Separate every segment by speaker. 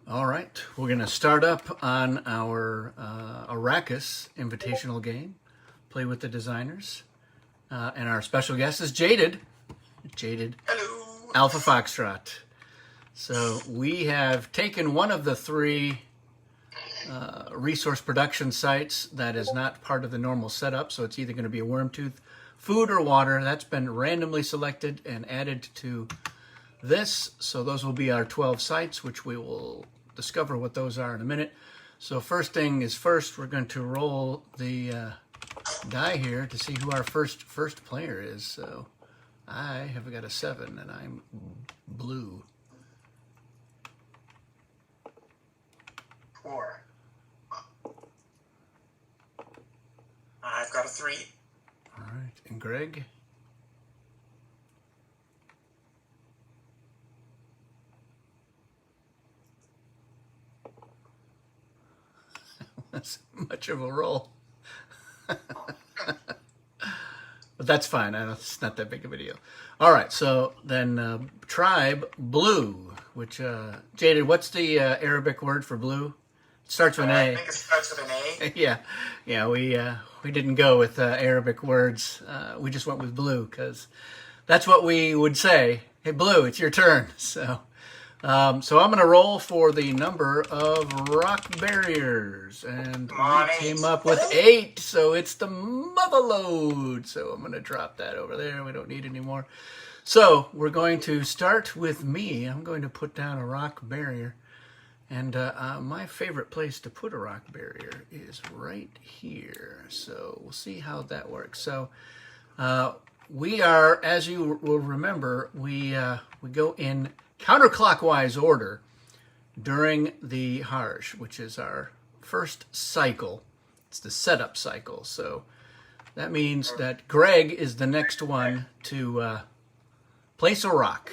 Speaker 1: All right, we're going to start up on our Arrakis Invitational game, play with the designers. And our special guest is Jaded. Jaded.
Speaker 2: Hello.
Speaker 1: Alpha Foxtrot. So we have taken one of the three resource production sites that is not part of the normal setup. So it's either going to be a worm tooth, food, or water. That's been randomly selected and added to this. So those will be our 12 sites, which we will discover what those are in a minute. So first thing is first, we're going to roll the die here to see who our first player is. So I have got a 7 and I'm blue.
Speaker 2: 4. I've got a 3.
Speaker 1: All right, and Greg? That's much of a roll. But that's fine. It's not that big of a deal. All right, so then tribe blue, which Jaded, what's the Arabic word for blue? It starts with an A.
Speaker 2: I think it starts with an A.
Speaker 1: Yeah. We didn't go with Arabic words. We just went with blue because that's what we would say. Hey, blue, it's your turn. So I'm going to roll for the number of rock barriers, and we came up with 8, so it's the mother load. So I'm going to drop that over there. We don't need any more. So we're going to start with me. I'm going to put down a rock barrier, and my favorite place to put a rock barrier is right here. So we'll see how that works. So we are, as you will remember, we go in counterclockwise order during the Harsh, which is our first cycle. It's the setup cycle. So that means that Greg is the next one to place a rock.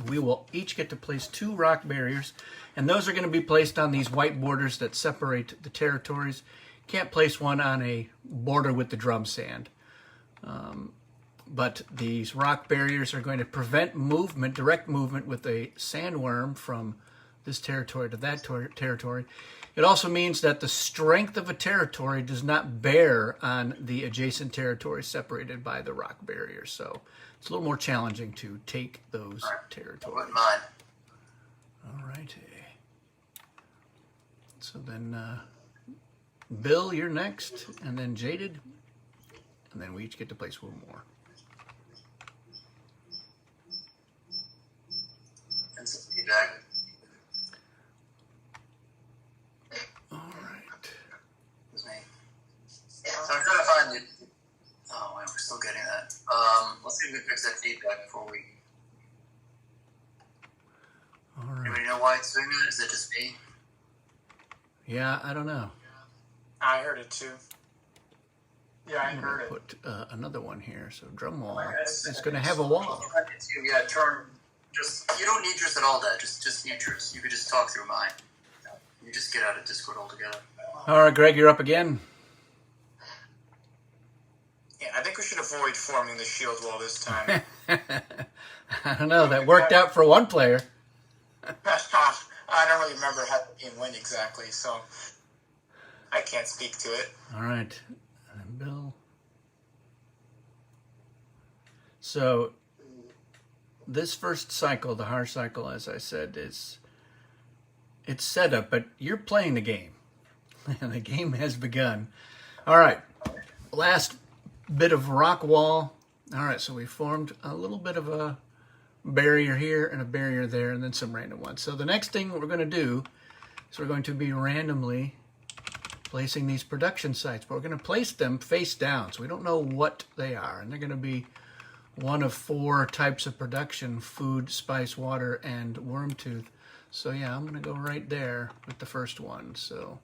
Speaker 1: We will each get to place 2 rock barriers, and those are going to be placed on these white borders that separate the territories. Can't place one on a border with the drum sand. But these rock barriers are going to prevent movement, direct movement with a sandworm from this territory to that territory. It also means that the strength of a territory does not bear on the adjacent territory separated by the rock barrier. So it's a little more challenging to take those territories. All righty. So then, Bill, you're next, and then Jaded, and then we each get to place 1 more.
Speaker 3: Feedback.
Speaker 1: All right.
Speaker 3: It's me. So I'm trying to find it. Oh, man, we're still getting that. Let's see if we can fix that feedback before we.
Speaker 1: All right.
Speaker 3: Anybody know why it's doing that? Is it just me?
Speaker 1: Yeah, I don't know.
Speaker 2: I heard it too. Yeah, I
Speaker 1: I'm
Speaker 2: heard
Speaker 1: going
Speaker 2: it.
Speaker 1: to put another one here. So drum wall.
Speaker 3: It's
Speaker 1: It's going to have a wall.
Speaker 3: Yeah, turn. You don't need yours at all, Dad. Just mute yours. You could just talk through mine. You just get out of Discord altogether.
Speaker 1: All right, Greg, you're up again.
Speaker 2: Yeah, I think we should avoid forming the shield wall this time.
Speaker 1: I don't know. That worked out for one player.
Speaker 2: I don't really remember how the game went exactly, so I can't speak to it.
Speaker 1: All right. And Bill. So this first cycle, the Harsh cycle, as I said, it's set up, but you're playing the game. And the game has begun. All right. Last bit of rock wall. All right, so we formed a little bit of a barrier here and a barrier there, and then some random ones. So the next thing we're going to do is we're going to be randomly placing these production sites, but we're going to place them face down, so we don't know what they are. And they're going to be one of 4 types of production: food, spice, water, and worm tooth. So yeah, I'm going to go right there with the first one. So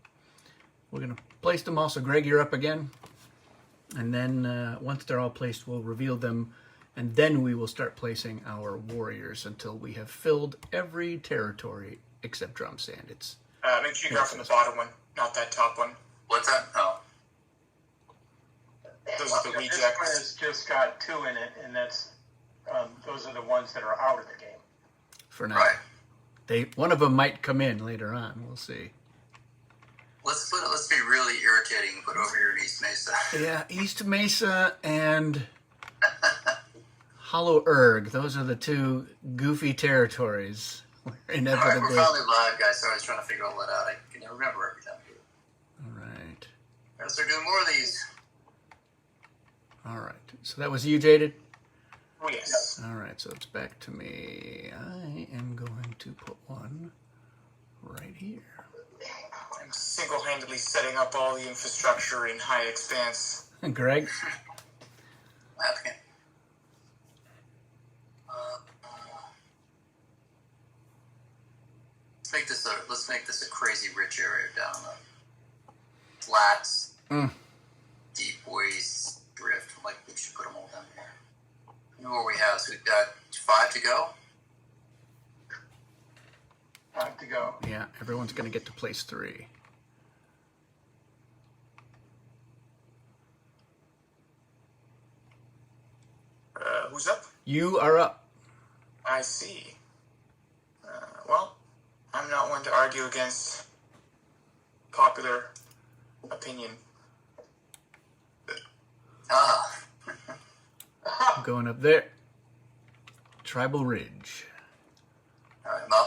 Speaker 1: we're going to place them all. So Greg, you're up again. And then once they're all placed, we'll reveal them. And then we will start placing our warriors until we have filled every territory except drum sand. It's
Speaker 2: Make sure you go from the bottom one, not that top one.
Speaker 3: What's that? Oh.
Speaker 2: Those are the
Speaker 4: This one
Speaker 2: rejects.
Speaker 4: has just got 2 in it, and that's those are the ones that are out of the game.
Speaker 1: for now.
Speaker 3: Right.
Speaker 1: One of them might come in later on. We'll see.
Speaker 3: Let's be really irritating and put over here in East Mesa.
Speaker 1: Yeah, East Mesa and Hollow Erg. Those are the two goofy territories. We're
Speaker 3: All right,
Speaker 1: inevitably.
Speaker 3: we're finally live, guys. Sorry, I was trying to figure all that out. I can never remember every time.
Speaker 1: All right.
Speaker 3: Gotta start doing more of these.
Speaker 1: All right. So that was you, Jaded?
Speaker 2: Oh, yes.
Speaker 1: All right, so it's back to me. I am going to put one right here.
Speaker 2: I'm single-handedly setting up all the infrastructure in High Expanse.
Speaker 1: And Greg?
Speaker 3: Okay. Let's make this a crazy rich area down the flats, deep waste, drift. Like we should put them all down here. You know what we have? So we've got 5 to go.
Speaker 2: 5 to go.
Speaker 1: Yeah, everyone's going to get to place 3.
Speaker 2: Who's up?
Speaker 1: You are up.
Speaker 2: I see. Well, I'm not one to argue against popular opinion.
Speaker 1: I'm going up there. Tribal Ridge.
Speaker 3: All right, Mo.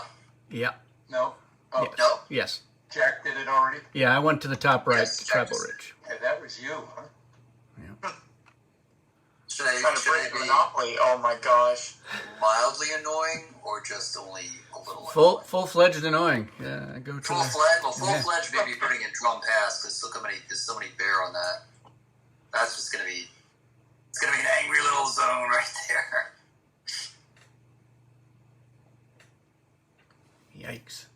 Speaker 1: Yeah.
Speaker 2: No. Oh,
Speaker 1: Yes.
Speaker 3: No.
Speaker 1: Yes.
Speaker 2: Jack did it already?
Speaker 1: Yeah, I went to the top right,
Speaker 3: Yes,
Speaker 1: to Tribal
Speaker 3: Jack
Speaker 1: Ridge.
Speaker 2: Yeah, that was you, huh?
Speaker 1: Yeah.
Speaker 3: Should I,
Speaker 2: Trying to
Speaker 3: should I
Speaker 2: break
Speaker 3: be
Speaker 2: Monopoly. Oh my gosh.
Speaker 3: mildly annoying or just only a little annoying?
Speaker 1: Full-fledged annoying. Yeah, I go to
Speaker 3: Full-fledged? Well,
Speaker 1: Yeah.
Speaker 3: full-fledged maybe putting in drum pass because there's so many bear on that. That's just going to be... It's going to be an angry little zone right there.
Speaker 1: Yikes.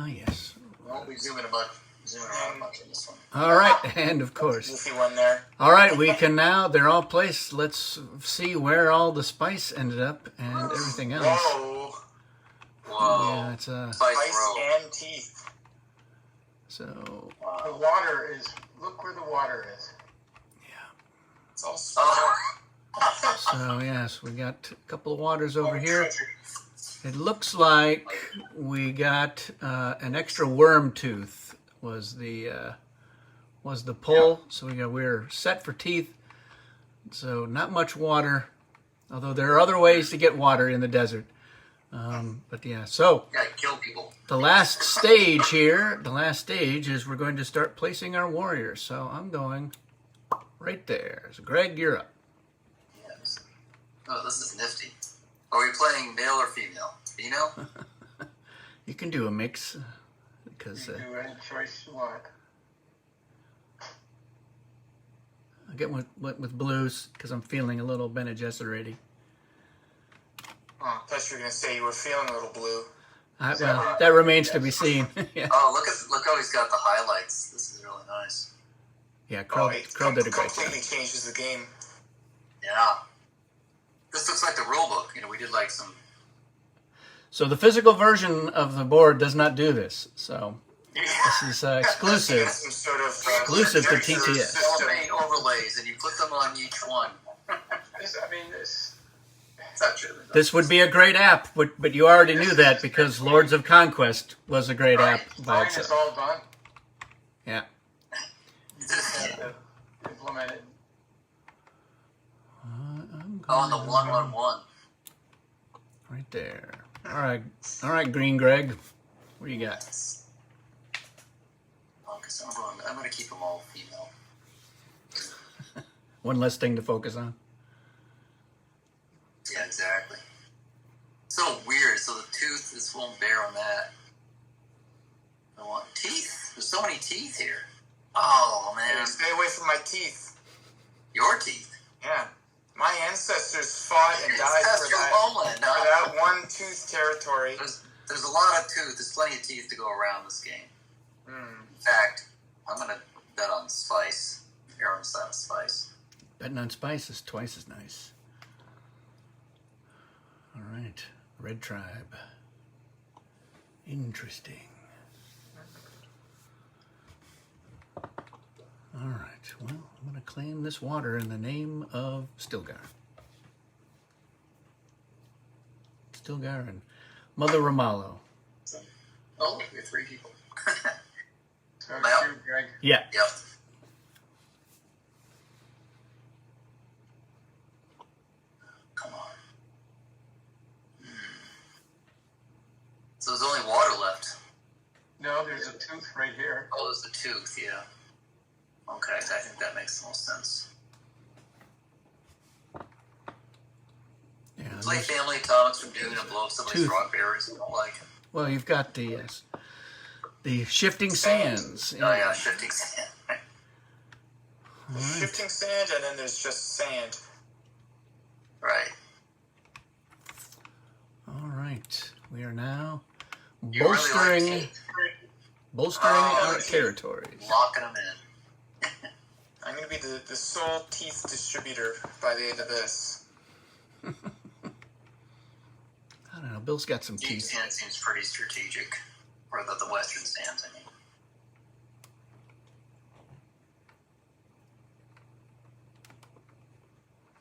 Speaker 1: Yes.
Speaker 3: Won't be zooming around a bunch in this one.
Speaker 1: All right, and of course.
Speaker 2: Goofy one there.
Speaker 1: All right, we can now, they're all placed. Let's see where all the spice ended up and everything else.
Speaker 2: Whoa.
Speaker 3: Whoa.
Speaker 1: Yeah, it's
Speaker 3: Spice
Speaker 2: Ice
Speaker 3: row.
Speaker 2: and teeth.
Speaker 1: so,
Speaker 2: The water is. Look where the water is. It's all
Speaker 3: Oh.
Speaker 1: yes, we got a couple of waters over here. It looks like we got an extra worm tooth was the pull. So we're set for teeth. So not much water, although there are other ways to get water in the desert. But yeah, so
Speaker 3: You gotta kill people.
Speaker 1: the last stage here, is we're going to start placing our warriors. So I'm going right there. So Greg, you're up.
Speaker 3: Yes. Oh, this is nifty. Are we playing male or female? Female?
Speaker 1: You can do a mix because
Speaker 2: do any choice you want.
Speaker 1: I get with blues because I'm feeling a little Bene Gesserit-y.
Speaker 2: Oh, I thought you were going to say you were feeling a little blue.
Speaker 1: Well, that remains to be seen. Yeah,
Speaker 3: Oh, look how he's got the highlights. This is really nice.
Speaker 1: yeah. Crow did a great job.
Speaker 2: Completely changes the game.
Speaker 3: Yeah. This looks like the rule book. You know, we did like some...
Speaker 1: So the physical version of the board does not do this. So this is exclusive.
Speaker 2: Some sort of
Speaker 1: Exclusive to TTS.
Speaker 3: Celebrate overlays, and you put them on each one.
Speaker 2: This.
Speaker 3: It's not true.
Speaker 1: This would be a great app, but you already knew that because Lords of Conquest was a great app by
Speaker 2: Mine is
Speaker 1: itself.
Speaker 2: all done.
Speaker 1: Yeah.
Speaker 2: Implemented.
Speaker 3: On the 111.
Speaker 1: Right there. All right, Green Greg. What do you got?
Speaker 3: Okay, so I'm going to keep them all female.
Speaker 1: One less thing to focus on.
Speaker 3: Yeah, exactly. So weird. So the tooth, this won't bear on that. I want teeth. There's so many teeth here. Oh, man.
Speaker 2: Stay away from my teeth.
Speaker 3: Your teeth.
Speaker 2: Yeah. My ancestors fought and died
Speaker 3: That's
Speaker 2: for
Speaker 3: your
Speaker 2: that,
Speaker 3: homeland.
Speaker 2: for that one tooth territory.
Speaker 3: There's a lot of tooth. There's plenty of teeth to go around this game. In fact, I'm going to bet on Spice. Here on the side of Spice.
Speaker 1: Betting on spice is twice as nice. All right, Red Tribe. Interesting. All right. Well, I'm going to claim this water in the name of Stilgar. Stilgar and Mother Ramallo.
Speaker 3: Oh, we have 3 people.
Speaker 2: So
Speaker 3: Well.
Speaker 2: it's you, Greg.
Speaker 1: Yeah.
Speaker 3: Yep. Come on. So there's only water left.
Speaker 2: No, there's a tooth right here.
Speaker 3: Oh, there's the tooth, yeah. Okay, I think that makes the most sense.
Speaker 1: Yeah.
Speaker 3: It's like Family Atomics from Dune and blow up some of these
Speaker 1: Tooth.
Speaker 3: rock barriers we don't like.
Speaker 1: Well, you've got the shifting sands.
Speaker 3: Oh, yeah, shifting sand.
Speaker 2: There's shifting sand, and then there's just sand.
Speaker 3: Right.
Speaker 1: All right. We are now
Speaker 3: You really
Speaker 1: bolstering
Speaker 3: like
Speaker 1: our
Speaker 2: okay.
Speaker 1: territories.
Speaker 3: locking them in.
Speaker 2: I'm going to be the sole teeth distributor by the end of this.
Speaker 1: I don't know. Bill's got some
Speaker 3: Deep
Speaker 1: teeth.
Speaker 3: sand seems pretty strategic. Or the western sands, I mean.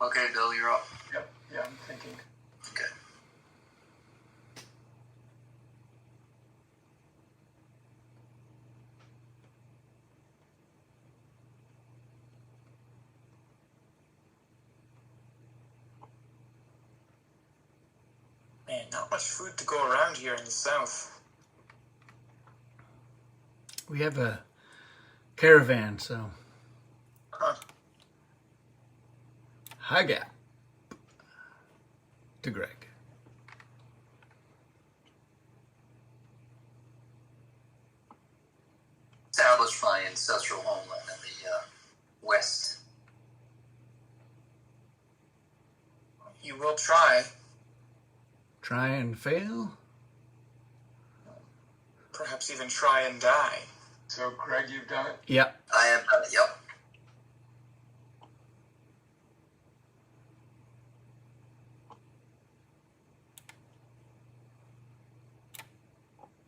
Speaker 3: Okay, Bill, you're up.
Speaker 2: Yep, yeah, I'm thinking.
Speaker 3: Okay.
Speaker 2: Man, not much food to go around here in the south.
Speaker 1: We have a caravan, so
Speaker 2: Huh.
Speaker 1: high gap to Greg.
Speaker 3: Establish my ancestral homeland in the west.
Speaker 2: You will try.
Speaker 1: Try and fail.
Speaker 2: Perhaps even try and die. So, Greg, you've done it?
Speaker 1: Yep.
Speaker 3: I am, yep.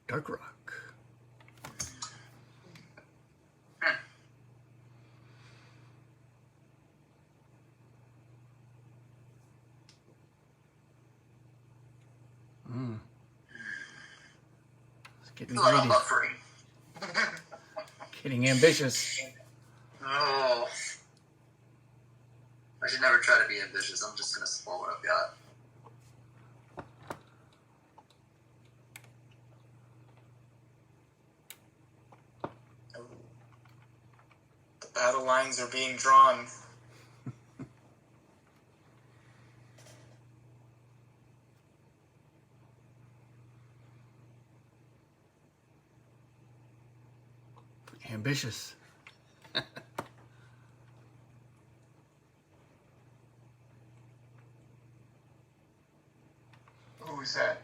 Speaker 1: Dark Rock. It's getting
Speaker 3: A lot of
Speaker 1: greedy.
Speaker 3: buffering.
Speaker 1: Getting ambitious.
Speaker 3: Oh. I should never try to be ambitious. I'm just going to support what I've got.
Speaker 2: The battle lines are being drawn.
Speaker 1: Ambitious.
Speaker 2: Who's that?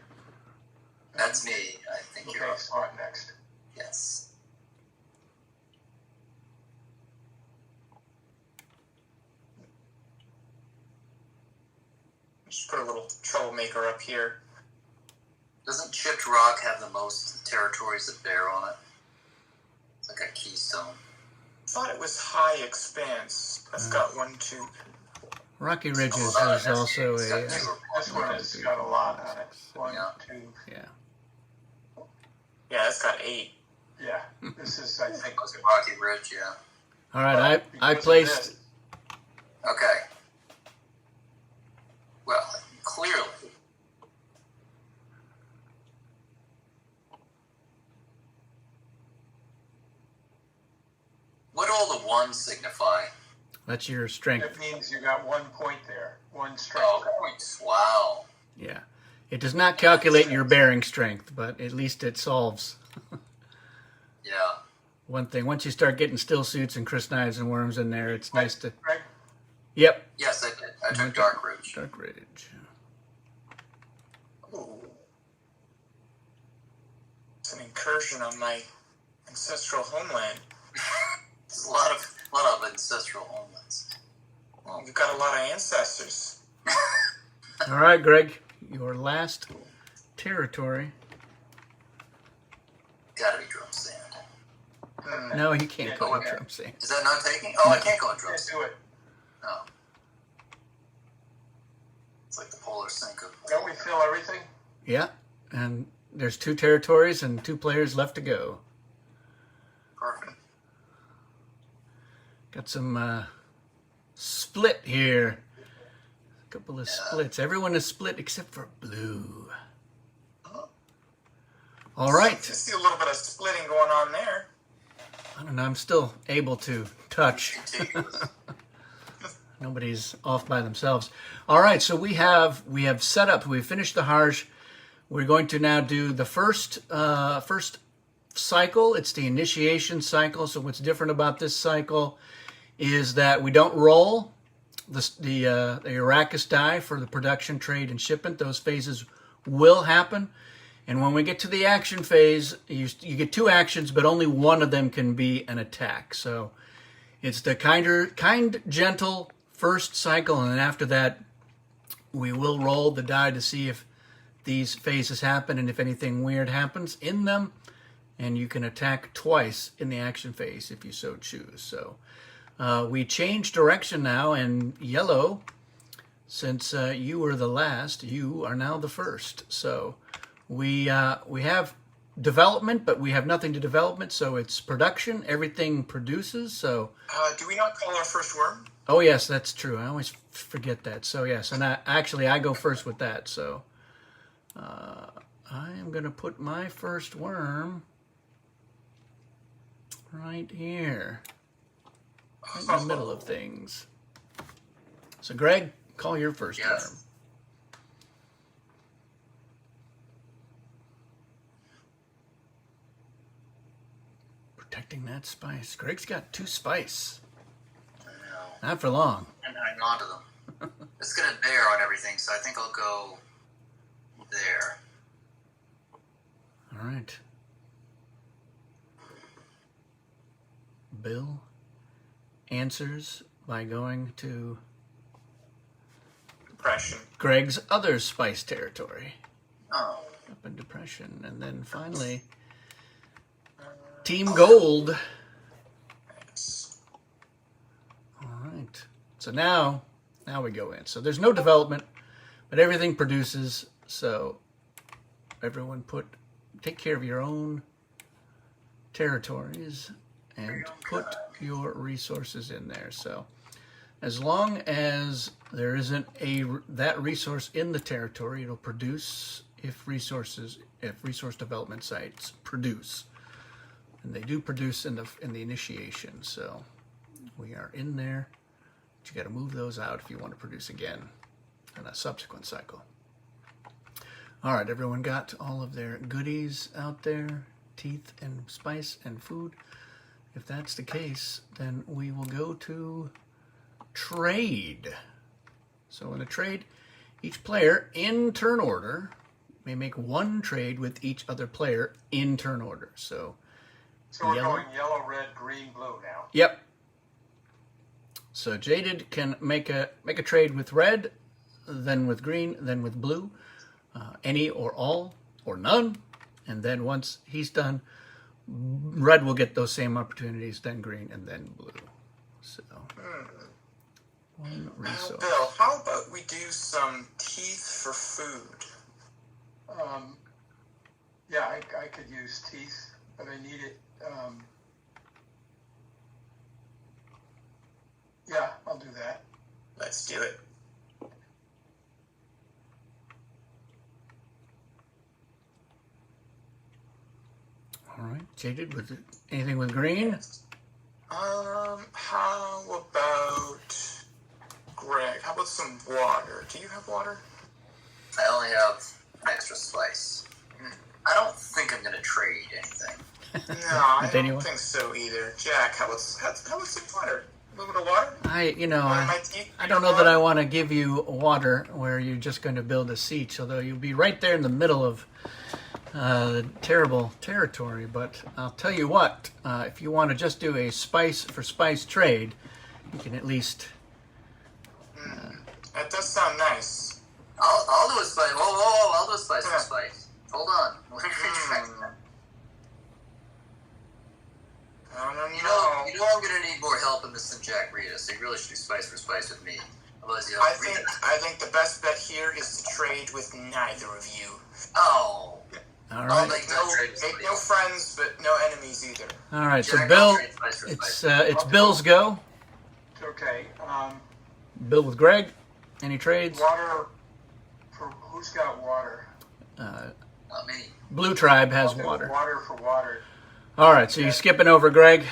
Speaker 3: That's me. I think you're
Speaker 2: Okay,
Speaker 3: up.
Speaker 2: Smart next.
Speaker 3: Yes.
Speaker 2: Just put a little troublemaker up here.
Speaker 3: Doesn't Chipped Rock have the most territories that bear on it? It's like a keystone.
Speaker 2: Thought it was High Expanse. I've got 1, 2.
Speaker 1: Rocky Ridges is also
Speaker 3: It's got
Speaker 1: a.
Speaker 3: two.
Speaker 2: This one has got a lot on it. 1,
Speaker 3: Yeah.
Speaker 2: 2.
Speaker 1: Yeah.
Speaker 2: Yeah, it's got 8. Yeah, this is, I
Speaker 3: I
Speaker 2: think,
Speaker 3: think it was Rocky Ridge, yeah.
Speaker 1: All right. I
Speaker 2: because of
Speaker 1: placed.
Speaker 2: this.
Speaker 3: Okay. Well, clearly. What do all the ones signify?
Speaker 1: That's your strength.
Speaker 2: That means you got 1 point there. 1 strength.
Speaker 3: Oh, points. Wow.
Speaker 1: Yeah. It does not calculate your bearing strength, but at least it solves
Speaker 3: Yeah.
Speaker 1: one thing. Once you start getting still suits and Chris knives and worms in there, it's nice to.
Speaker 2: Greg,
Speaker 1: Yep.
Speaker 3: Yes, I did. I took
Speaker 1: Okay.
Speaker 3: Dark Ridge.
Speaker 1: Dark Ridge.
Speaker 2: ooh. It's an incursion on my ancestral homeland.
Speaker 3: There's a lot of ancestral homelands.
Speaker 2: Well, we've got a lot of ancestors.
Speaker 1: All right, Greg. Your last territory.
Speaker 3: Gotta be drum sand.
Speaker 1: No, you can't go
Speaker 3: okay.
Speaker 1: intro, I'm saying.
Speaker 3: Is that not taking? Oh,
Speaker 1: No.
Speaker 3: I can't go in
Speaker 2: Let's
Speaker 3: drums.
Speaker 2: do it.
Speaker 3: No. It's like the polar sync of.
Speaker 2: Don't we fill everything?
Speaker 1: Yeah, and there's 2 territories and 2 players left to go.
Speaker 3: Perfect.
Speaker 1: Got some split here. A couple of splits. Everyone is split except for blue. All right.
Speaker 2: I see a little bit of splitting going on there.
Speaker 1: I don't know. I'm still able to touch.
Speaker 3: Contiguous.
Speaker 1: Nobody's off by themselves. All right. So we have set up. We've finished the Harj. We're going to now do the first cycle. It's the initiation cycle. So what's different about this cycle is that we don't roll the Arrakis die for the production, trade, and shipment. Those phases will happen. And when we get to the action phase, you get 2 actions, but only one of them can be an attack. So it's the kind, gentle first cycle, and then after that, we will roll the die to see if these phases happen and if anything weird happens in them. And you can attack twice in the action phase if you so choose. So we change direction now, and yellow, since you were the last, you are now the first. So we have development, but we have nothing to development, so it's production. Everything produces. So
Speaker 2: Do we not call our first worm?
Speaker 1: oh yes, that's true. I always forget that. So yes, and I go first with that. So I am going to put my first worm right here, right in the middle of things. So Greg, call your first worm.
Speaker 3: Yes.
Speaker 1: Protecting that spice. Greg's got 2 spice.
Speaker 3: I know.
Speaker 1: Not for long.
Speaker 3: And hang on to them. It's gonna bear on everything, so I think I'll go there.
Speaker 1: All right. Bill answers by going to
Speaker 2: Depression.
Speaker 1: Greg's other spice territory.
Speaker 3: Oh.
Speaker 1: Up in depression. And then finally, Team Gold.
Speaker 2: Thanks.
Speaker 1: All right. So now we go in. So there's no development, but everything produces. So everyone take care of your own territories and put your resources in there. So as long as there isn't that resource in the territory, it'll produce if resource development sites produce. And they do produce in the initiation. So we are in there. But you got to move those out if you want to produce again in a subsequent cycle. All right, everyone got all of their goodies out there, teeth and spice and food. If that's the case, then we will go to trade. So in the trade, each player in turn order may make 1 trade with each other player in turn order. So
Speaker 2: we're
Speaker 1: yellow.
Speaker 2: going yellow, red, green, blue now.
Speaker 1: Yep. So Jaded can make a trade with red, then with green, then with blue, any or all or none, and then once he's done, red will get those same opportunities, then green, and then blue. So one resource.
Speaker 2: Bill, how about we do some teeth for food?
Speaker 4: Yeah, I could use teeth, but I need it. Yeah, I'll do that.
Speaker 2: Let's do it.
Speaker 1: All right, Jaded, with anything with green?
Speaker 2: How about Greg? How about some water? Do you have water?
Speaker 3: I only have extra spice. I don't think I'm gonna trade anything.
Speaker 2: No, I don't
Speaker 1: Anyone?
Speaker 2: think so either. Jack, how about some water? A little bit of water?
Speaker 1: I don't know that I want to give you water where you're just going to build a siege, although you'll be right there in the middle of terrible territory. But I'll tell you what, if you want to just do a spice for spice trade, you can at least...
Speaker 2: That does sound nice.
Speaker 3: I'll do a spice. Whoa! I'll do a spice for spice. Hold on. was,
Speaker 2: I think the best bet here is to trade with neither of you.
Speaker 3: Oh.
Speaker 1: All
Speaker 3: I'll
Speaker 1: right.
Speaker 3: make
Speaker 2: Make no friends, but no enemies either.
Speaker 1: All right. So
Speaker 3: Jack,
Speaker 1: Bill,
Speaker 3: I'll trade spice for spice.
Speaker 1: it's Bill's go.
Speaker 4: Okay.
Speaker 1: Bill with Greg. Any trades?
Speaker 4: Water. Who's got water?
Speaker 3: Not me.
Speaker 1: Blue Tribe has
Speaker 4: I'll do
Speaker 1: water.
Speaker 4: Water for water.
Speaker 1: All right. So you're skipping over Greg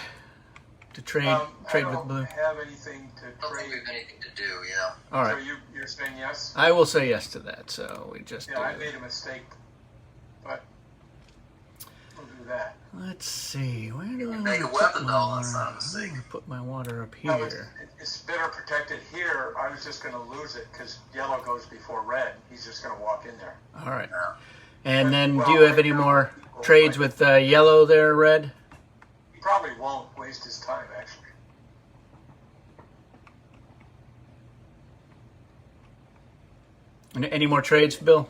Speaker 1: to trade
Speaker 4: I
Speaker 1: with
Speaker 4: don't
Speaker 1: Blue.
Speaker 4: have anything to
Speaker 3: I don't think
Speaker 4: trade.
Speaker 3: we have anything to do, yeah.
Speaker 1: All
Speaker 4: So
Speaker 1: right.
Speaker 4: you're saying yes?
Speaker 1: I will say yes to that. So we just.
Speaker 4: Yeah, I made a mistake, but we'll do that.
Speaker 1: Let's see. Where do I
Speaker 3: Make a
Speaker 1: wanna put
Speaker 3: weapon,
Speaker 1: my
Speaker 3: though,
Speaker 1: water?
Speaker 3: that's not a mistake.
Speaker 1: I'm gonna put my water up
Speaker 4: No,
Speaker 1: here.
Speaker 4: it's better protected here. I was just going to lose it because yellow goes before red. He's just going to walk in there.
Speaker 1: All right.
Speaker 3: Yeah.
Speaker 1: And then,
Speaker 4: Well,
Speaker 1: do you have
Speaker 4: right
Speaker 1: any
Speaker 4: now,
Speaker 1: more
Speaker 4: people
Speaker 1: trades
Speaker 4: like-
Speaker 1: with yellow there, Red?
Speaker 4: He probably won't waste his time, actually.
Speaker 1: Any more trades, Bill?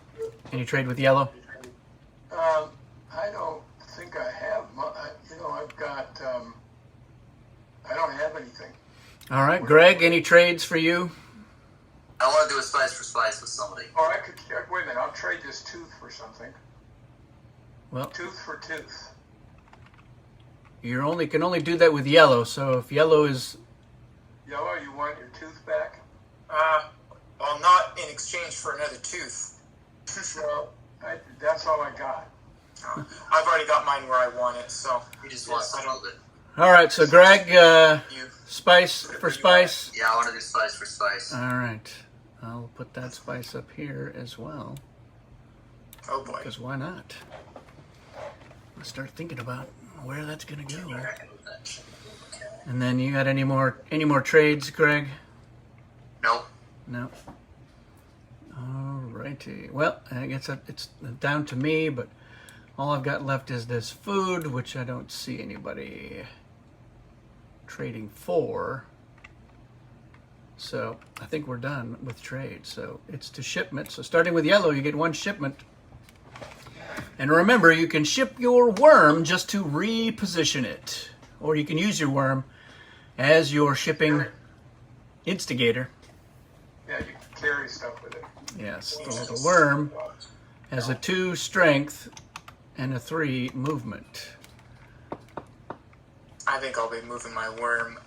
Speaker 1: Any trade with yellow?
Speaker 4: I don't think I have. I've got. I don't have anything.
Speaker 1: All right, Greg. Any trades for you?
Speaker 3: I want to do a spice for spice with somebody.
Speaker 4: Oh, I could. Wait a minute. I'll trade this tooth for something.
Speaker 1: Well,
Speaker 4: Tooth for tooth.
Speaker 1: you can only do that with yellow. So if yellow is
Speaker 4: Yellow, you want your tooth back?
Speaker 2: Well, not in exchange for another tooth.
Speaker 4: Well, that's all I got.
Speaker 2: I've already got mine where I want it, so
Speaker 3: He just wants to move it.
Speaker 1: all right. So Greg,
Speaker 2: you.
Speaker 1: spice for spice.
Speaker 3: Yeah, I want to do spice for spice.
Speaker 1: All right, I'll put that spice up here as well.
Speaker 2: Oh boy.
Speaker 1: Because why not? I'll start thinking about where that's gonna go.
Speaker 3: I can move that shit. Okay.
Speaker 1: And then you got any more trades, Greg?
Speaker 3: Nope.
Speaker 1: No. Alrighty. Well, I guess it's down to me, but all I've got left is this food, which I don't see anybody trading for. So I think we're done with trade. So it's to shipment. So starting with yellow, you get one shipment. And remember, you can ship your worm just to reposition it. Or you can use your worm as your shipping instigator.
Speaker 4: Yeah, you can carry stuff with it.
Speaker 1: Yes, the worm has a 2 strength and a 3 movement.
Speaker 2: I think I'll be moving my worm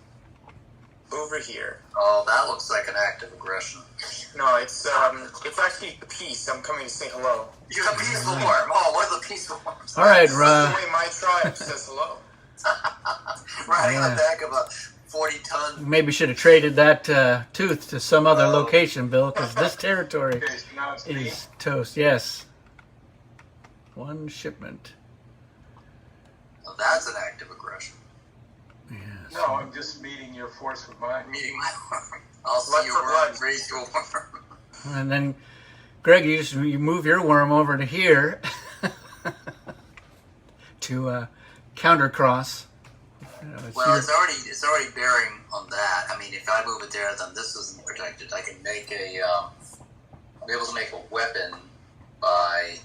Speaker 2: over here.
Speaker 3: Oh, that looks like an act of aggression.
Speaker 2: No, it's actually a piece. I'm coming to say hello.
Speaker 3: You have a peaceful worm. Oh, what are the peaceful worms?
Speaker 1: All right,
Speaker 2: This is the way my tribe says hello.
Speaker 3: Riding on
Speaker 1: Yeah.
Speaker 3: the back of a 40-ton.
Speaker 1: Maybe should have traded that tooth to some other location, Bill, because this territory
Speaker 4: Okay, so now it's me.
Speaker 1: is toast. Yes. One shipment.
Speaker 3: Oh, that's an act of aggression.
Speaker 1: Yes.
Speaker 4: No, I'm just meeting your force with mine.
Speaker 3: Meeting my worm. I'll
Speaker 2: Blood
Speaker 3: see your
Speaker 2: for
Speaker 3: worm
Speaker 2: blood.
Speaker 3: and raise your worm.
Speaker 1: And then, Greg, you move your worm over to here to counter cross.
Speaker 3: Well, it's already bearing on that. I mean, if I move it there, then this isn't protected. I can make I'll be able to make a weapon by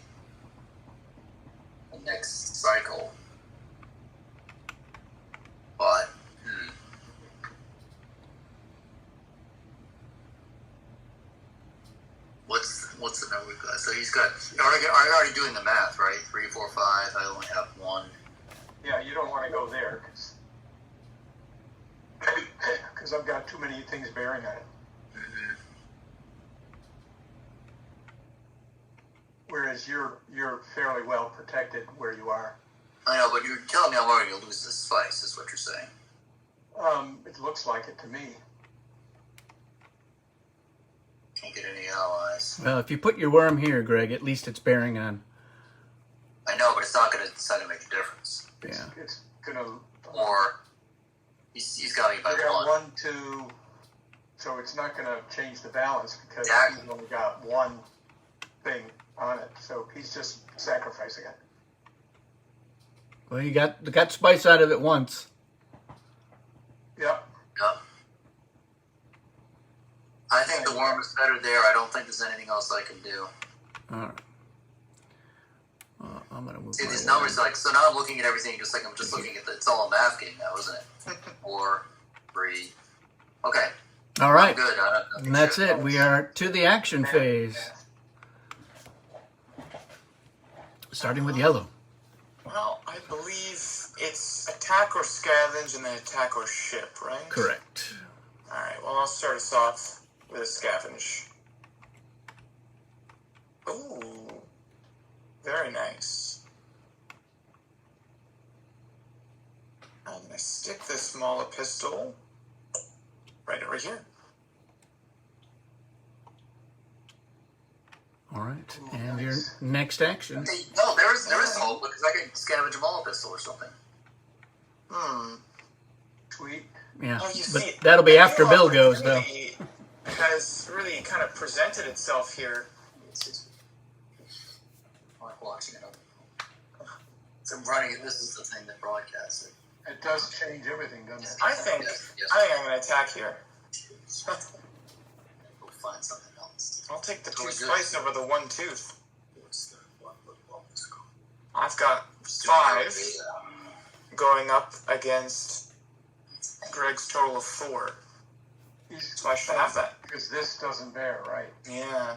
Speaker 3: the next cycle. But what's the number we've got? So he's got. I'm already doing the math, right? 3, 4, 5. I only have 1.
Speaker 4: Yeah, you don't want to go there because I've got too many things bearing on it.
Speaker 3: Mm-hmm.
Speaker 4: Whereas you're fairly well protected where you are.
Speaker 3: I know, but you're telling me I'm already going to lose this spice, is what you're saying.
Speaker 4: It looks like it to me.
Speaker 3: Can't get any allies.
Speaker 1: Well, if you put your worm here, Greg, at least it's bearing on.
Speaker 3: I know, but it's not going to decide to make a difference.
Speaker 4: It's,
Speaker 1: Yeah.
Speaker 4: it's gonna.
Speaker 3: Or he's got me by
Speaker 4: You got
Speaker 3: 1.
Speaker 4: 1, 2, so it's not gonna change the balance because
Speaker 3: Exactly.
Speaker 4: he's only got one thing on it. So he's just sacrificing it.
Speaker 1: Well, you got spice out of it once.
Speaker 4: Yep.
Speaker 3: Yeah. I think the worm is better there. I don't think there's anything else I can do.
Speaker 1: All right. I'm gonna move.
Speaker 3: See,
Speaker 1: my
Speaker 3: these
Speaker 1: worm.
Speaker 3: numbers, like, so now I'm looking at everything just like I'm just looking at it's all a math game now, isn't it? 4, 3. Okay.
Speaker 1: All right.
Speaker 3: I'm good. I don't
Speaker 1: And that's it. We are to the action phase. Starting with yellow.
Speaker 2: Well, I believe it's attack or scavenge and then attack or ship, right?
Speaker 1: Correct.
Speaker 2: Alright, well, I'll start us off with a scavenge. Ooh. Very nice. I'm going to stick this smaller pistol right over here.
Speaker 1: All right. And your next action.
Speaker 3: Hey, no, there is hope because I can scavenge a ball pistol or something.
Speaker 4: Sweet.
Speaker 1: Yeah.
Speaker 2: Oh, you
Speaker 1: But
Speaker 2: see,
Speaker 1: that'll be
Speaker 2: a
Speaker 1: after
Speaker 2: new
Speaker 1: Bill goes, though.
Speaker 2: opportunity has really kind of presented itself here.
Speaker 3: I'm like watching it. So I'm running it. This is the thing that broadcasts it.
Speaker 4: It does change everything, doesn't it?
Speaker 2: I think
Speaker 3: Yes.
Speaker 2: I'm going to attack here.
Speaker 3: We'll find something else.
Speaker 2: I'll take the
Speaker 3: Oh,
Speaker 2: 2
Speaker 3: good.
Speaker 2: spice over the 1 tooth.
Speaker 3: What's the what was it called?
Speaker 2: I've got 5 going up against Greg's total of 4. So I should have that.
Speaker 4: Because this doesn't bear, right?
Speaker 2: Yeah.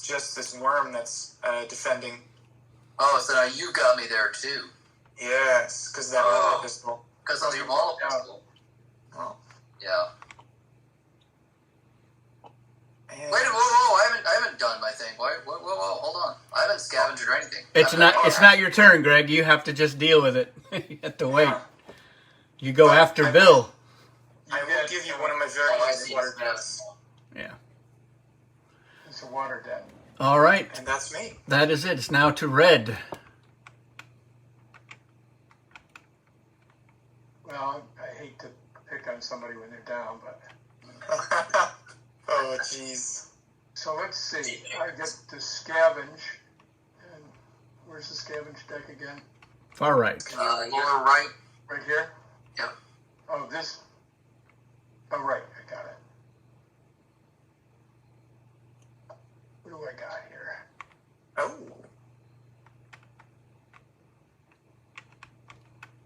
Speaker 2: Just this worm that's defending.
Speaker 3: Oh, so now you got me there too.
Speaker 2: Yes, because that
Speaker 3: Oh.
Speaker 2: other pistol.
Speaker 3: Because of your ball pistol.
Speaker 2: Oh.
Speaker 3: Yeah.
Speaker 2: And
Speaker 3: Wait, whoa! I haven't done my thing. Whoa! Hold on. I haven't scavenged or anything.
Speaker 1: It's not your turn, Greg. You have to just deal with it. You have to wait. You go after Bill.
Speaker 2: I will give you one of my very
Speaker 3: Oh, I
Speaker 2: nice
Speaker 3: see.
Speaker 2: water deaths.
Speaker 1: Yeah.
Speaker 4: It's a water debt.
Speaker 1: All right.
Speaker 2: And that's me.
Speaker 1: That is it. It's now to Red.
Speaker 4: Well, I hate to pick on somebody when they're down, but
Speaker 2: Oh, jeez.
Speaker 4: so let's see. I get to scavenge, and where's the scavenge deck again?
Speaker 1: Far right.
Speaker 3: Lower right.
Speaker 4: Right here.
Speaker 3: Yep.
Speaker 4: Oh, this. Oh, right. I got it. What do I got here?
Speaker 2: Oh.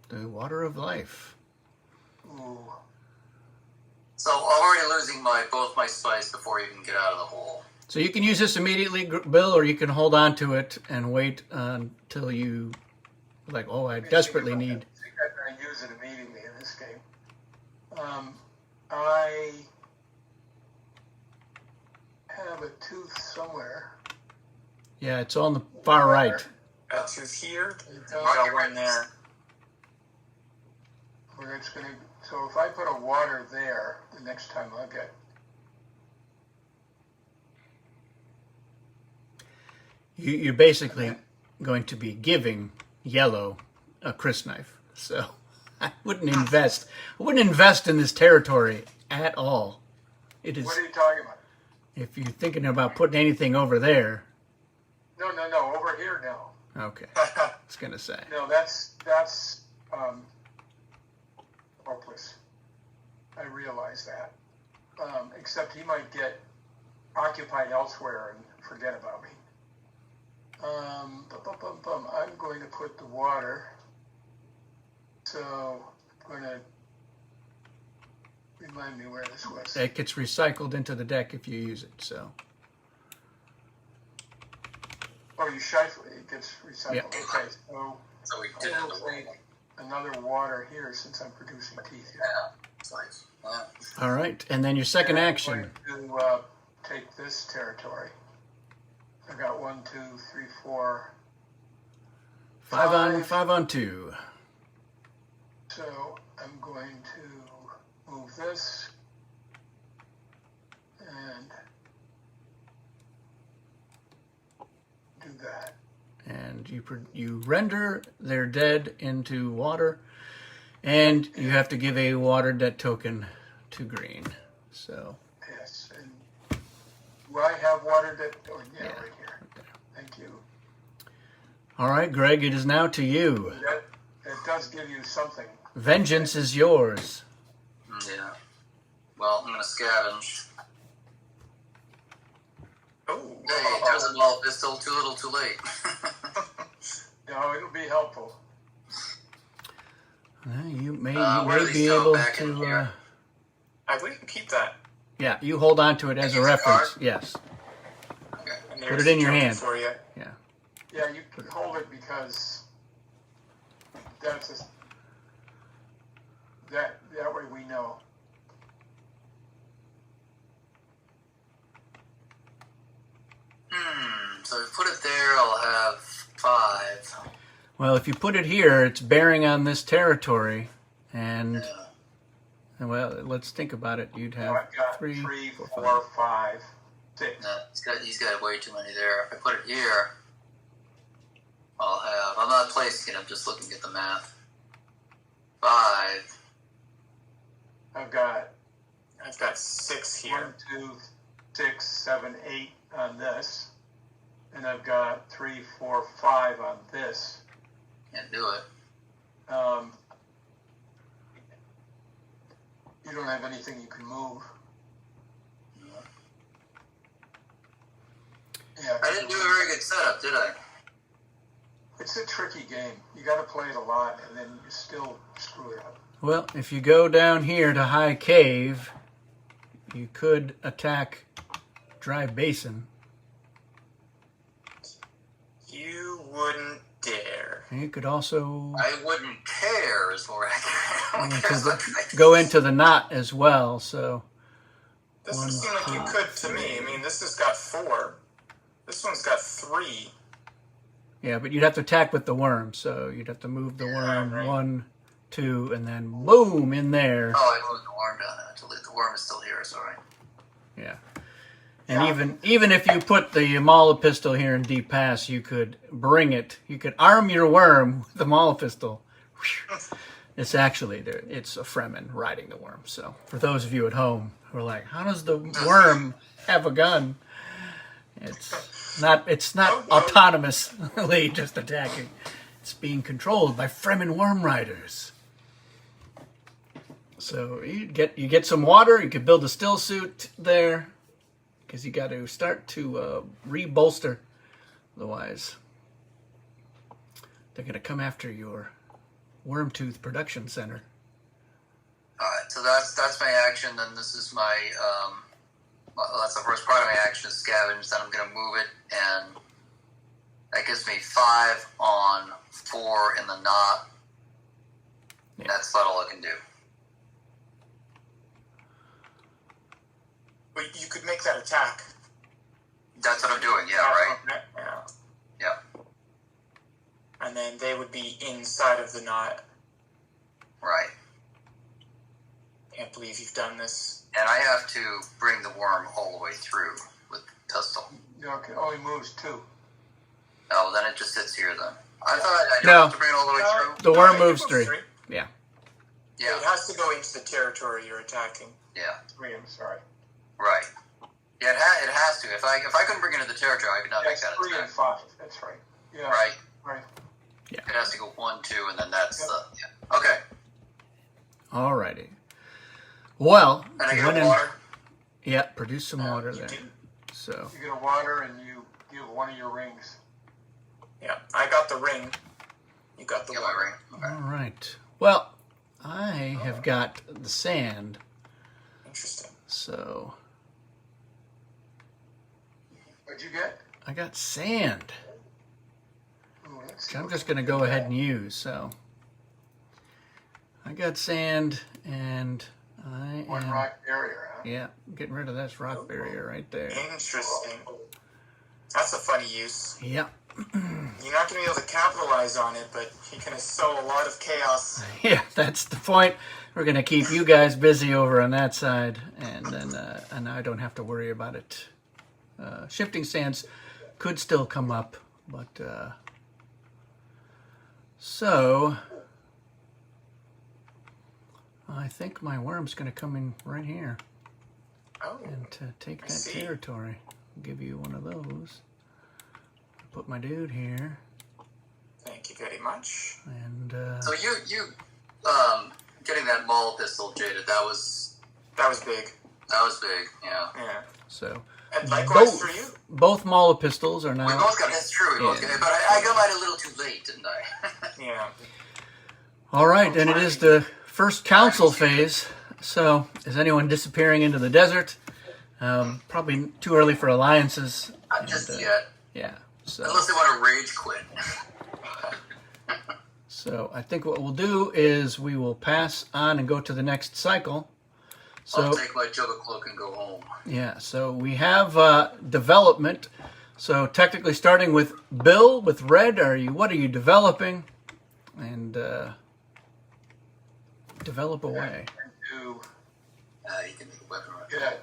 Speaker 1: The water of life.
Speaker 4: Ooh.
Speaker 3: So I'm already losing both my spice before you can get out of the hole.
Speaker 1: So you can use this immediately, Bill, or you can hold on to it and wait until you, like, oh, I desperately need.
Speaker 4: I think I'm going to use it immediately in this game. I have a tooth somewhere.
Speaker 1: Yeah, it's on the far right.
Speaker 2: Got tooth here.
Speaker 4: Oh,
Speaker 2: Got one there.
Speaker 4: Where it's going to. So if I put a water there, the next time I'll get.
Speaker 1: You're basically going to be giving yellow a crysknife. So I wouldn't invest. I wouldn't invest in this territory at all. It is.
Speaker 4: What are you talking about?
Speaker 1: If you're thinking about putting anything over there.
Speaker 4: No. Over here, no.
Speaker 1: Okay. I was gonna say.
Speaker 4: No, that's hopeless. I realize that. Except he might get occupied elsewhere and forget about me. I'm going to put the water. So I'm going to remind me where this was.
Speaker 1: It gets recycled into the deck if you use it. So.
Speaker 4: Oh, you shuffle it. It gets recycled.
Speaker 1: Yeah.
Speaker 4: Okay,
Speaker 3: So we
Speaker 4: I
Speaker 3: did have
Speaker 4: will
Speaker 3: the
Speaker 4: take another water here since I'm producing teeth here.
Speaker 3: Yeah. It's nice. Yeah.
Speaker 1: All right, and then your second
Speaker 4: And
Speaker 1: action.
Speaker 4: I'm going to take this territory. I've got 1, 2, 3, 4.
Speaker 1: 5 on 2.
Speaker 4: So I'm going to move this and do that.
Speaker 1: And you render their dead into water, and you have to give a water debt token to green. So
Speaker 4: Yes. And do I have water that? Oh, yeah,
Speaker 1: Yeah.
Speaker 4: right here. Thank you.
Speaker 1: all right, Greg, it is now to you.
Speaker 4: That does give you something.
Speaker 1: Vengeance is yours.
Speaker 3: Yeah. Well, I'm gonna scavenge.
Speaker 2: Oh.
Speaker 3: Hey, there's a ball pistol. Too little, too late.
Speaker 4: No, it'll be helpful.
Speaker 1: You may
Speaker 3: where do these
Speaker 1: be
Speaker 3: go?
Speaker 1: able
Speaker 3: Back in
Speaker 1: to.
Speaker 3: here.
Speaker 2: I believe you can keep that.
Speaker 1: Yeah, you hold on to it as a
Speaker 3: Use the
Speaker 1: reference.
Speaker 3: card?
Speaker 1: Yes.
Speaker 3: Okay.
Speaker 2: And
Speaker 1: Put
Speaker 2: there's
Speaker 1: it in
Speaker 2: the
Speaker 1: your
Speaker 2: joker
Speaker 1: hand.
Speaker 2: for you.
Speaker 1: Yeah.
Speaker 4: Yeah, you can hold it because that's that way we know.
Speaker 3: So if we put it there, I'll have 5.
Speaker 1: Well, if you put it here, it's bearing on this territory, and well, let's think about it. You'd have
Speaker 4: I've got
Speaker 1: 3,
Speaker 4: 4, 5, 6.
Speaker 3: No, he's got way too many there. If I put it here, I'll have. I'm not placing it. I'm just looking at the math. 5.
Speaker 4: I've got
Speaker 2: I've got 6 here.
Speaker 4: 1, 2, 6, 7, 8 on this, and I've got 3, 4, 5 on this.
Speaker 3: Can't do it.
Speaker 4: You don't have anything you can move. Yeah,
Speaker 3: I didn't do a very good setup, did I?
Speaker 4: it's a tricky game. You got to play it a lot, and then you still screw it up.
Speaker 1: Well, if you go down here to High Cave, you could attack Dry Basin.
Speaker 2: You wouldn't dare.
Speaker 1: And you could also
Speaker 3: I wouldn't care is more accurate.
Speaker 1: go into the knot as well. So
Speaker 2: This
Speaker 1: 1,
Speaker 2: would seem like you
Speaker 1: 2,
Speaker 2: could to me. I mean, this has got 4. This one's got 3.
Speaker 1: yeah, but you'd have to attack with the worm. So you'd have to move the worm
Speaker 2: right.
Speaker 1: 1, 2, and then boom in there.
Speaker 3: Oh, I moved the worm down actually. The worm is still here, sorry.
Speaker 1: Yeah. And even if you put the Mala pistol here in Deep Pass, you could bring it. You could arm your worm with the Mala pistol. It's actually it's a Fremen riding the worm. So for those of you at home who are like, how does the worm have a gun? It's not autonomously just attacking. It's being controlled by Fremen worm riders. So you get some water. You could build a still suit there, because you got to start to re-bolster. Otherwise, they're going to come after your Wormtooth production center.
Speaker 3: Alright, so that's my action, then this is my that's the first part of my action is scavenge, then I'm gonna move it, and that gives me 5 on 4 in the knot.
Speaker 1: Yeah.
Speaker 3: That's about all I can do.
Speaker 2: But you could make that attack.
Speaker 3: That's what I'm doing, yeah, right?
Speaker 2: Yeah.
Speaker 3: Yeah.
Speaker 2: And then they would be inside of the knot.
Speaker 3: Right.
Speaker 2: Can't believe you've done this.
Speaker 3: And I have to bring the worm all the way through with the pistol.
Speaker 4: It only moves 2.
Speaker 3: Oh, then it just sits here then. I thought I don't
Speaker 1: No.
Speaker 3: have to bring it all the way through.
Speaker 1: The worm
Speaker 2: it
Speaker 1: moves
Speaker 2: moves
Speaker 1: 3. Yeah.
Speaker 3: Yeah,
Speaker 2: It has to go into the territory you're attacking.
Speaker 3: yeah,
Speaker 4: 3, I'm sorry.
Speaker 3: right. Yeah, it has to. If I couldn't bring it into the territory, I could not make
Speaker 4: That's
Speaker 3: that
Speaker 4: 3 and
Speaker 3: attack.
Speaker 4: 5. That's right. Yeah.
Speaker 3: Right.
Speaker 4: Right.
Speaker 3: It has to go 1, 2, and then that's the yeah. Okay.
Speaker 1: Alrighty. Well,
Speaker 3: And I
Speaker 1: when
Speaker 3: get
Speaker 1: in-
Speaker 3: water.
Speaker 1: yeah, produce some water
Speaker 2: You
Speaker 1: there.
Speaker 2: do.
Speaker 1: So
Speaker 4: You get a water and you give one of your rings.
Speaker 2: Yeah, I got the ring. You got the
Speaker 3: Get my
Speaker 2: water.
Speaker 3: ring. Okay.
Speaker 1: all right. Well, I have got the sand.
Speaker 2: Interesting.
Speaker 1: So
Speaker 4: What'd you get?
Speaker 1: I got sand,
Speaker 4: Ooh, let's
Speaker 1: which
Speaker 4: see
Speaker 1: I'm
Speaker 4: what
Speaker 1: just
Speaker 4: we
Speaker 1: going to go
Speaker 4: got.
Speaker 1: ahead and use. So I got sand, and I
Speaker 4: One
Speaker 1: am
Speaker 4: rock barrier, huh?
Speaker 1: yeah getting rid of this rock barrier right there.
Speaker 2: Interesting. That's a funny use.
Speaker 1: Yeah.
Speaker 2: You're not going to be able to capitalize on it, but you're going to sow a lot of chaos.
Speaker 1: Yeah, that's the point. We're going to keep you guys busy over on that side, and then and I don't have to worry about it. Shifting sands could still come up, but so I think my worm's going to come in right here
Speaker 2: Oh,
Speaker 1: and take
Speaker 2: I
Speaker 1: that
Speaker 2: see.
Speaker 1: territory. I'll give you one of those. Put my dude here,
Speaker 2: thank you very much.
Speaker 1: and
Speaker 3: So you getting that maul pistol, Jaded, that was
Speaker 2: big.
Speaker 3: big, yeah.
Speaker 2: Yeah.
Speaker 1: so
Speaker 2: And likewise
Speaker 1: Both.
Speaker 2: for you.
Speaker 1: both Mala pistols are
Speaker 3: We
Speaker 1: now.
Speaker 3: both got that's true, we both
Speaker 1: Yeah.
Speaker 3: got but I got mine a little too late, didn't I?
Speaker 2: Yeah.
Speaker 1: All right, and it is the first council phase. So, is anyone disappearing into the desert? Probably too early for alliances.
Speaker 3: Not just yet.
Speaker 1: Yeah. So.
Speaker 3: Unless they want to rage quit.
Speaker 1: So I think what we'll do is we will pass on and go to the next cycle. So
Speaker 3: I'll take my jug of cloak and go home.
Speaker 1: yeah, so we have development. So technically, starting with Bill with Red, what are you developing? And develop away.
Speaker 4: Do
Speaker 3: You can make a weapon right
Speaker 4: get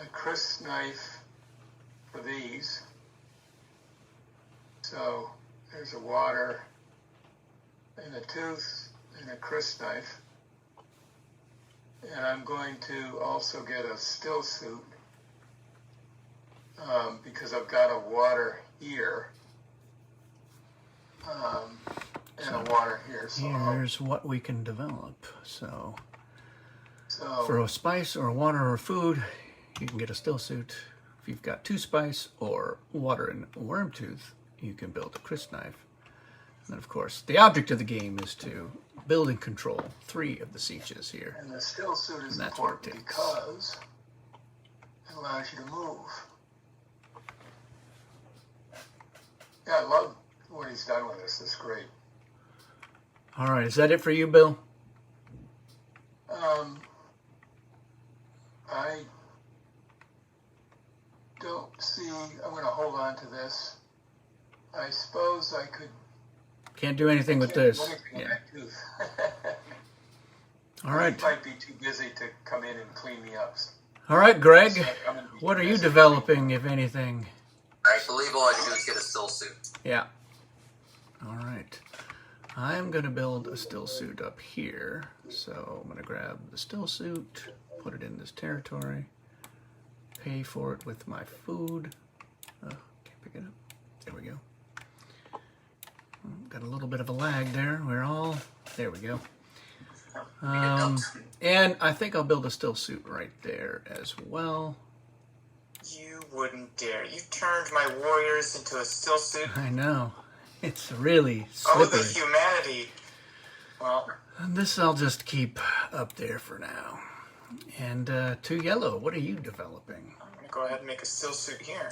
Speaker 4: a crisp knife for these. So there's a water and a tooth and a crisp knife. And I'm going to also get a still suit because I've got a water here and a water here. So
Speaker 1: Here's what we can develop. So
Speaker 4: so
Speaker 1: for a spice or water or food, you can get a still suit. If you've got 2 spice or water and worm tooth, you can build a crisp knife. And then, of course, the object of the game is to build and control 3 of the sieges here.
Speaker 4: and the still suit is
Speaker 1: And that's what it
Speaker 4: important
Speaker 1: takes.
Speaker 4: because it allows you to move. Yeah, I love what he's done with this. It's great.
Speaker 1: All right, is that it for you, Bill?
Speaker 4: I don't see. I'm going to hold on to this. I suppose I could.
Speaker 1: Can't do anything with
Speaker 4: can't do
Speaker 1: this.
Speaker 4: anything with
Speaker 1: Yeah.
Speaker 4: that tooth.
Speaker 1: All right.
Speaker 4: He might be too busy to come in and clean me up.
Speaker 1: All right, Greg.
Speaker 4: So I'm gonna be
Speaker 1: What are
Speaker 4: too
Speaker 1: you
Speaker 4: busy.
Speaker 1: developing, if anything?
Speaker 3: I believe all I can do is get a still suit.
Speaker 1: Yeah. All right. I'm going to build a still suit up here. So I'm going to grab the still suit, put it in this territory, pay for it with my food. Oh, can't pick it up. There we go. Got a little bit of a lag there. There we go. And I think I'll build a still suit right there as well.
Speaker 2: You wouldn't dare. You turned my warriors into a still suit.
Speaker 1: I know. It's really
Speaker 2: Oh, the
Speaker 1: slippery.
Speaker 2: humanity. Well,
Speaker 1: And this I'll just keep up there for now. And to Yellow, what are you developing?
Speaker 2: I'm going to go ahead and make a still suit here.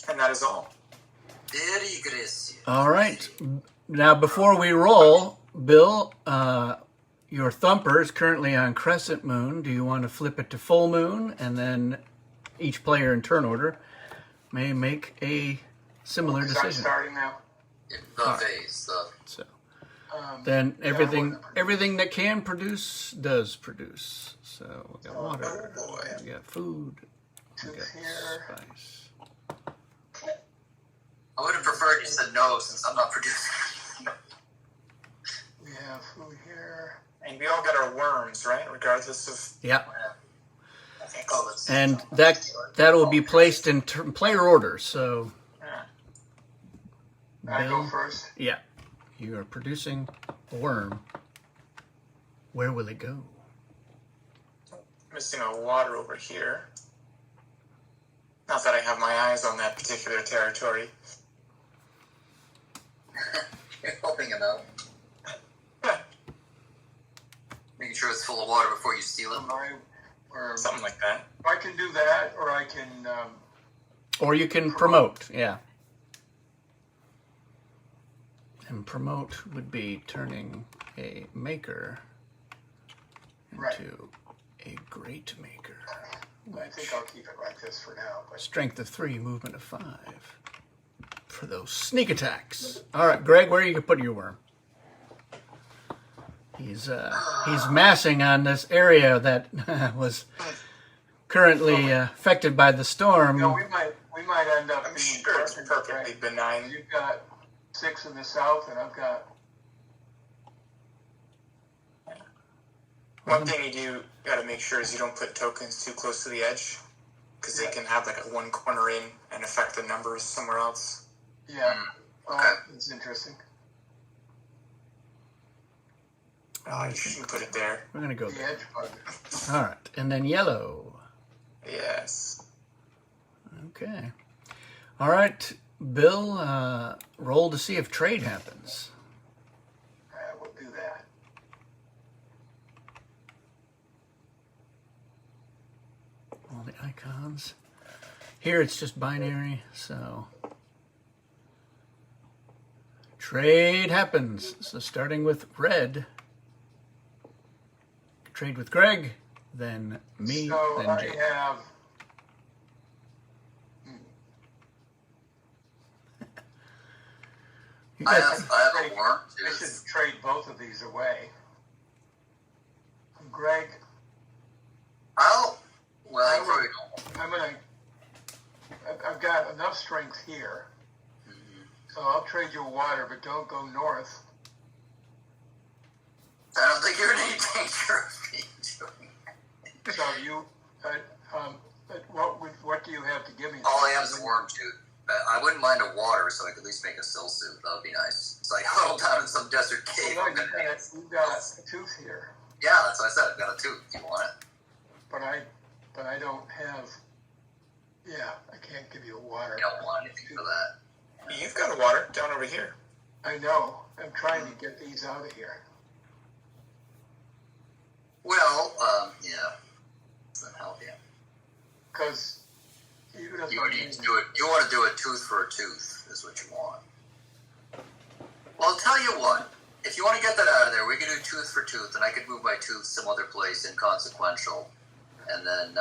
Speaker 2: And that is all.
Speaker 3: Very gracious.
Speaker 1: All right. Now, before we roll, Bill, your thumper is currently on Crescent Moon. Do you want to flip it to Full Moon? And then each player in turn order may make a similar
Speaker 4: Is that
Speaker 1: decision.
Speaker 4: starting now?
Speaker 3: The phase.
Speaker 1: So
Speaker 4: Yeah,
Speaker 1: then
Speaker 4: I
Speaker 1: everything
Speaker 4: wasn't-
Speaker 1: everything that can produce does produce. So we got water,
Speaker 2: Oh, boy.
Speaker 1: we got food, we
Speaker 4: Tooth
Speaker 1: got
Speaker 4: here.
Speaker 1: spice.
Speaker 3: I would have preferred you said no since I'm not producing.
Speaker 4: We have food here.
Speaker 2: And we all got our worms, right? Regardless of...
Speaker 1: Yeah.
Speaker 2: I think
Speaker 3: Oh, that's
Speaker 1: And that will be placed in player order. So
Speaker 4: I go
Speaker 1: Bill,
Speaker 4: first.
Speaker 1: yeah, you are producing a worm. Where will it go?
Speaker 2: missing a water over here. Not that I have my eyes on that particular territory.
Speaker 3: You're helping him out. Making sure it's full of water before you steal it.
Speaker 4: Or
Speaker 2: Something like that.
Speaker 4: I can do that, or I can.
Speaker 1: Or you can promote, yeah. And promote would be turning a maker
Speaker 4: Right.
Speaker 1: into a great maker.
Speaker 4: I think I'll keep it like this for now. But
Speaker 1: Strength of 3, movement of 5. For those sneak attacks. All right, Greg, where are you going to put your worm? He's massing on this area that was currently affected by the storm.
Speaker 4: you know, we might end up
Speaker 2: I'm
Speaker 4: being
Speaker 2: sure it's perfectly
Speaker 4: right.
Speaker 2: benign.
Speaker 4: You've got 6 in the south, and I've got.
Speaker 2: One thing you do got to make sure is you don't put tokens too close to the edge, because they can have like a one corner in and affect the numbers somewhere else.
Speaker 4: Yeah.
Speaker 3: Okay.
Speaker 4: It's interesting.
Speaker 2: You shouldn't put it there.
Speaker 1: We're going to go
Speaker 4: The
Speaker 1: there.
Speaker 4: edge bug.
Speaker 1: All right, and then yellow.
Speaker 2: Yes.
Speaker 1: Okay. All right, Bill, roll to see if trade happens.
Speaker 4: We'll do that.
Speaker 1: the icons. Here it's just binary, so trade happens. So starting with red, trade with Greg, then me,
Speaker 4: So
Speaker 1: then
Speaker 4: I
Speaker 1: Jake.
Speaker 4: have.
Speaker 3: I have a worm
Speaker 4: I should
Speaker 3: tooth.
Speaker 4: trade both of these away. Greg,
Speaker 3: Well, you
Speaker 4: I
Speaker 3: probably
Speaker 4: would-
Speaker 3: don't.
Speaker 4: I'm gonna. I've got enough strength here, so I'll trade you water, but don't go north.
Speaker 3: I don't think you're in any danger of me doing that.
Speaker 4: So you, what do you have to give me?
Speaker 3: All I have is a worm tooth. I wouldn't mind a water, so I could at least make a still suit. That would be nice. So I huddle down in some desert cave.
Speaker 4: Well, no, you've got a tooth here,
Speaker 3: Yeah, that's what I said. I've got a tooth. You want it?
Speaker 4: but I don't have. Yeah, I can't give you a water.
Speaker 3: You don't want anything for that.
Speaker 2: You've got a water down over here.
Speaker 4: I know. I'm trying to get these out of here.
Speaker 3: Well, yeah. That'll help you.
Speaker 4: Because even if
Speaker 3: You would need to do it. You want to do a tooth for a tooth, is what you want. Well, I'll tell you what. If you want to get that out of there, we can do tooth for tooth, and I could move my tooth some other place inconsequential, and then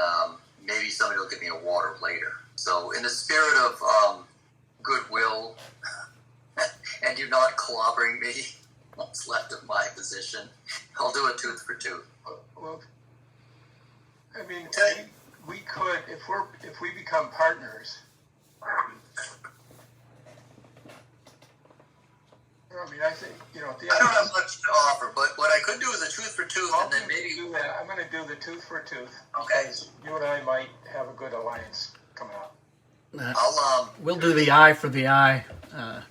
Speaker 3: maybe somebody will give me a water later. So, in the spirit of goodwill, and you not clobbering me, what's left of my position, I'll do a tooth for tooth.
Speaker 4: Well, I mean, we could if we become partners. I mean, I think at the
Speaker 3: I
Speaker 4: end.
Speaker 3: don't have much to offer, but what I could do is a tooth for tooth, and then maybe.
Speaker 4: do that. I'm going to do the tooth for tooth.
Speaker 3: Okay.
Speaker 4: Because you and I might have a good alliance coming up.
Speaker 3: I'll
Speaker 1: We'll do the eye for the eye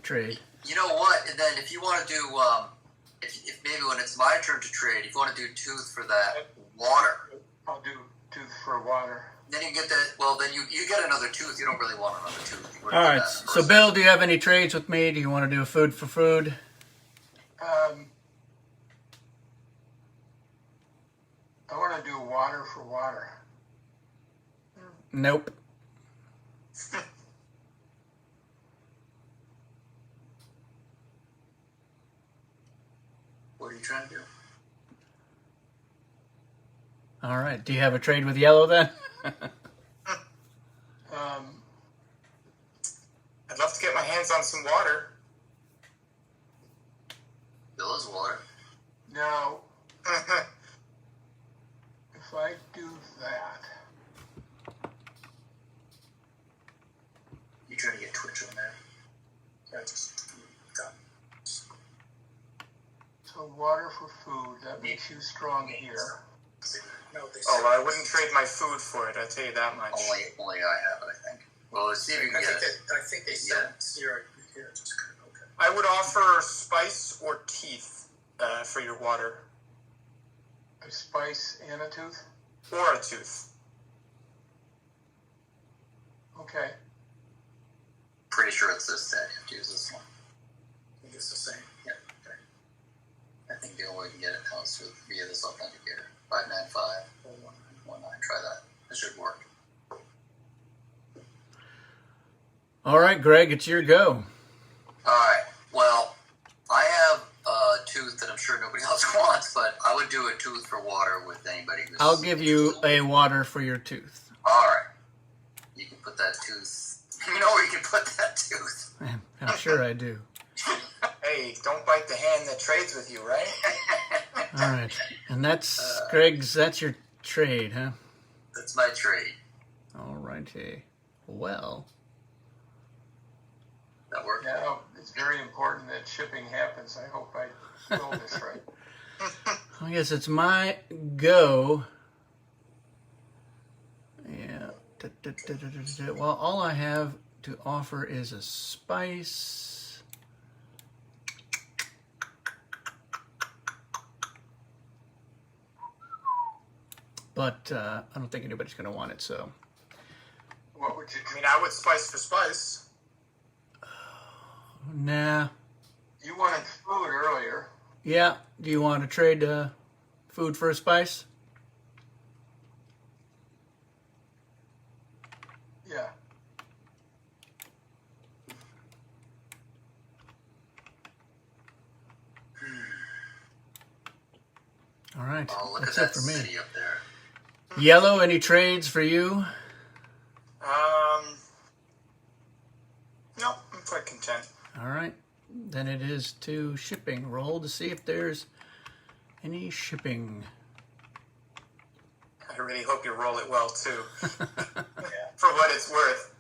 Speaker 1: trade.
Speaker 3: You know what? And then if you want to do, if maybe when it's my turn to trade, if you want to do tooth for that water,
Speaker 4: I'll do tooth for water.
Speaker 3: then you get that. Well, then you get another tooth. You don't really want another tooth. You
Speaker 1: All right. So, Bill, do you have any trades with me? Do you want to do a food for food?
Speaker 4: I want to do water for water.
Speaker 1: Nope.
Speaker 3: What are you trying to do?
Speaker 1: All right. Do you have a trade with yellow then?
Speaker 2: I'd love to get my hands on some water.
Speaker 3: Bill is water.
Speaker 4: Now, if I do that,
Speaker 3: You trying to get Twitch on there? That's done.
Speaker 4: so water for food, that makes you strong here.
Speaker 3: No, they
Speaker 2: Oh, well, I wouldn't trade my food for it. I'll tell you that much.
Speaker 3: only I have it. I think. Well, let's see if you can get it.
Speaker 5: I think they said zero here. Just okay.
Speaker 2: I would offer spice or teeth for your water.
Speaker 4: A spice and a tooth?
Speaker 2: Or a tooth.
Speaker 4: Okay.
Speaker 3: Pretty sure it's this set. You have to use this one.
Speaker 5: I think it's the same.
Speaker 3: Yeah. Okay. I think the only way we can get it now is via this authenticator. 595-1919. Try that. It should work.
Speaker 1: All right, Greg, it's your go.
Speaker 3: Alright, well, I have a tooth that I'm sure nobody else wants, but I would do a tooth for water with anybody who's...
Speaker 1: I'll give you a water for your tooth.
Speaker 3: Alright. You can put that tooth... You know where you can put that tooth.
Speaker 1: I'm sure I do.
Speaker 2: Hey, don't bite the hand that trades with you, right?
Speaker 1: All right. And that's Greg's, that's your trade, huh?
Speaker 3: That's my trade.
Speaker 1: All righty. Well,
Speaker 3: That work?
Speaker 4: Now, it's very important that shipping happens. I hope I will this right.
Speaker 1: I guess it's my go. Yeah. Well, all I have to offer is a spice. But I don't think anybody's going to want it, so.
Speaker 4: What would you
Speaker 2: I
Speaker 4: do?
Speaker 2: mean, I would spice for spice.
Speaker 1: Nah.
Speaker 4: You wanted food earlier.
Speaker 1: Yeah. Do you want to trade food for a spice? All right.
Speaker 3: Oh, look
Speaker 1: That's
Speaker 3: at
Speaker 1: it
Speaker 3: that
Speaker 1: for me.
Speaker 3: city up there.
Speaker 1: Yellow, any trades for you?
Speaker 2: No, I'm quite content.
Speaker 1: All right. Then it is to shipping. Roll to see if there's any shipping.
Speaker 2: I really hope you roll it well too, for what it's worth.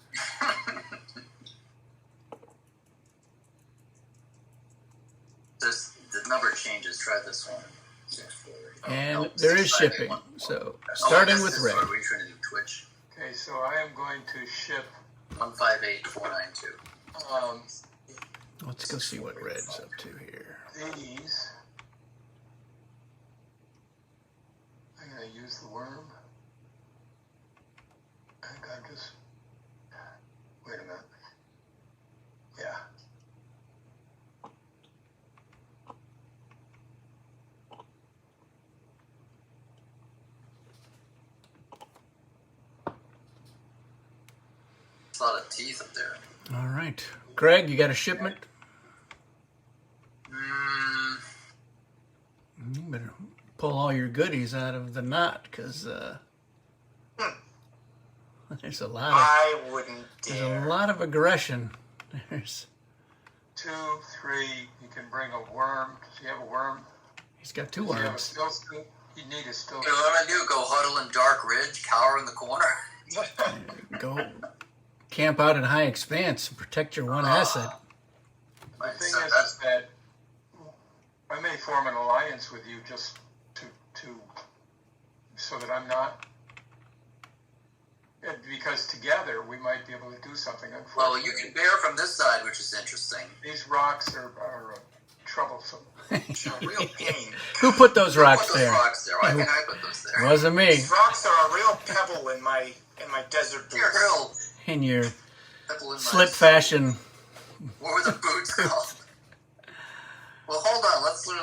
Speaker 3: The number changes. Try this one.
Speaker 1: And
Speaker 3: no,
Speaker 1: there is
Speaker 3: 658.
Speaker 1: shipping. So
Speaker 3: Oh,
Speaker 1: starting
Speaker 3: this
Speaker 1: with
Speaker 3: is
Speaker 1: red.
Speaker 3: what we're trying to do Twitch.
Speaker 4: Okay, so I am going to ship
Speaker 3: 158492.
Speaker 1: Let's go see what red's up to here.
Speaker 4: these. I'm going to use the worm. I think I'm just. Wait a minute. Yeah.
Speaker 3: There's a lot of teeth up there.
Speaker 1: All right. Greg, you got a shipment? You better pull all your goodies out of the knot, because there's a lot of
Speaker 2: I wouldn't
Speaker 1: there's
Speaker 2: dare.
Speaker 1: a lot of aggression. There's
Speaker 4: 2, 3. You can bring a worm. Does he have a worm?
Speaker 1: he's got two
Speaker 4: Does he have a
Speaker 1: worms.
Speaker 4: still scoop? You need a still
Speaker 3: You know what I'm gonna do? Go huddle in Dark Ridge, cower in the corner.
Speaker 1: Go camp out in High Expanse and protect your one asset.
Speaker 4: The thing is that I may form an alliance with you just to so that I'm not, because together we might be able to do something.
Speaker 3: Well, you can bear from this side, which is interesting.
Speaker 4: These rocks are troublesome.
Speaker 2: Real pain.
Speaker 1: Who put those
Speaker 3: Who
Speaker 1: rocks
Speaker 3: put those
Speaker 1: there?
Speaker 3: rocks there? Why can't I put those there?
Speaker 1: Wasn't me.
Speaker 2: These rocks are a real pebble in my desert
Speaker 3: Dear
Speaker 2: boots.
Speaker 3: Hill,
Speaker 1: In your
Speaker 3: pebble in my
Speaker 1: slip fashion.
Speaker 3: What were the boots called? Well, hold on. Let's do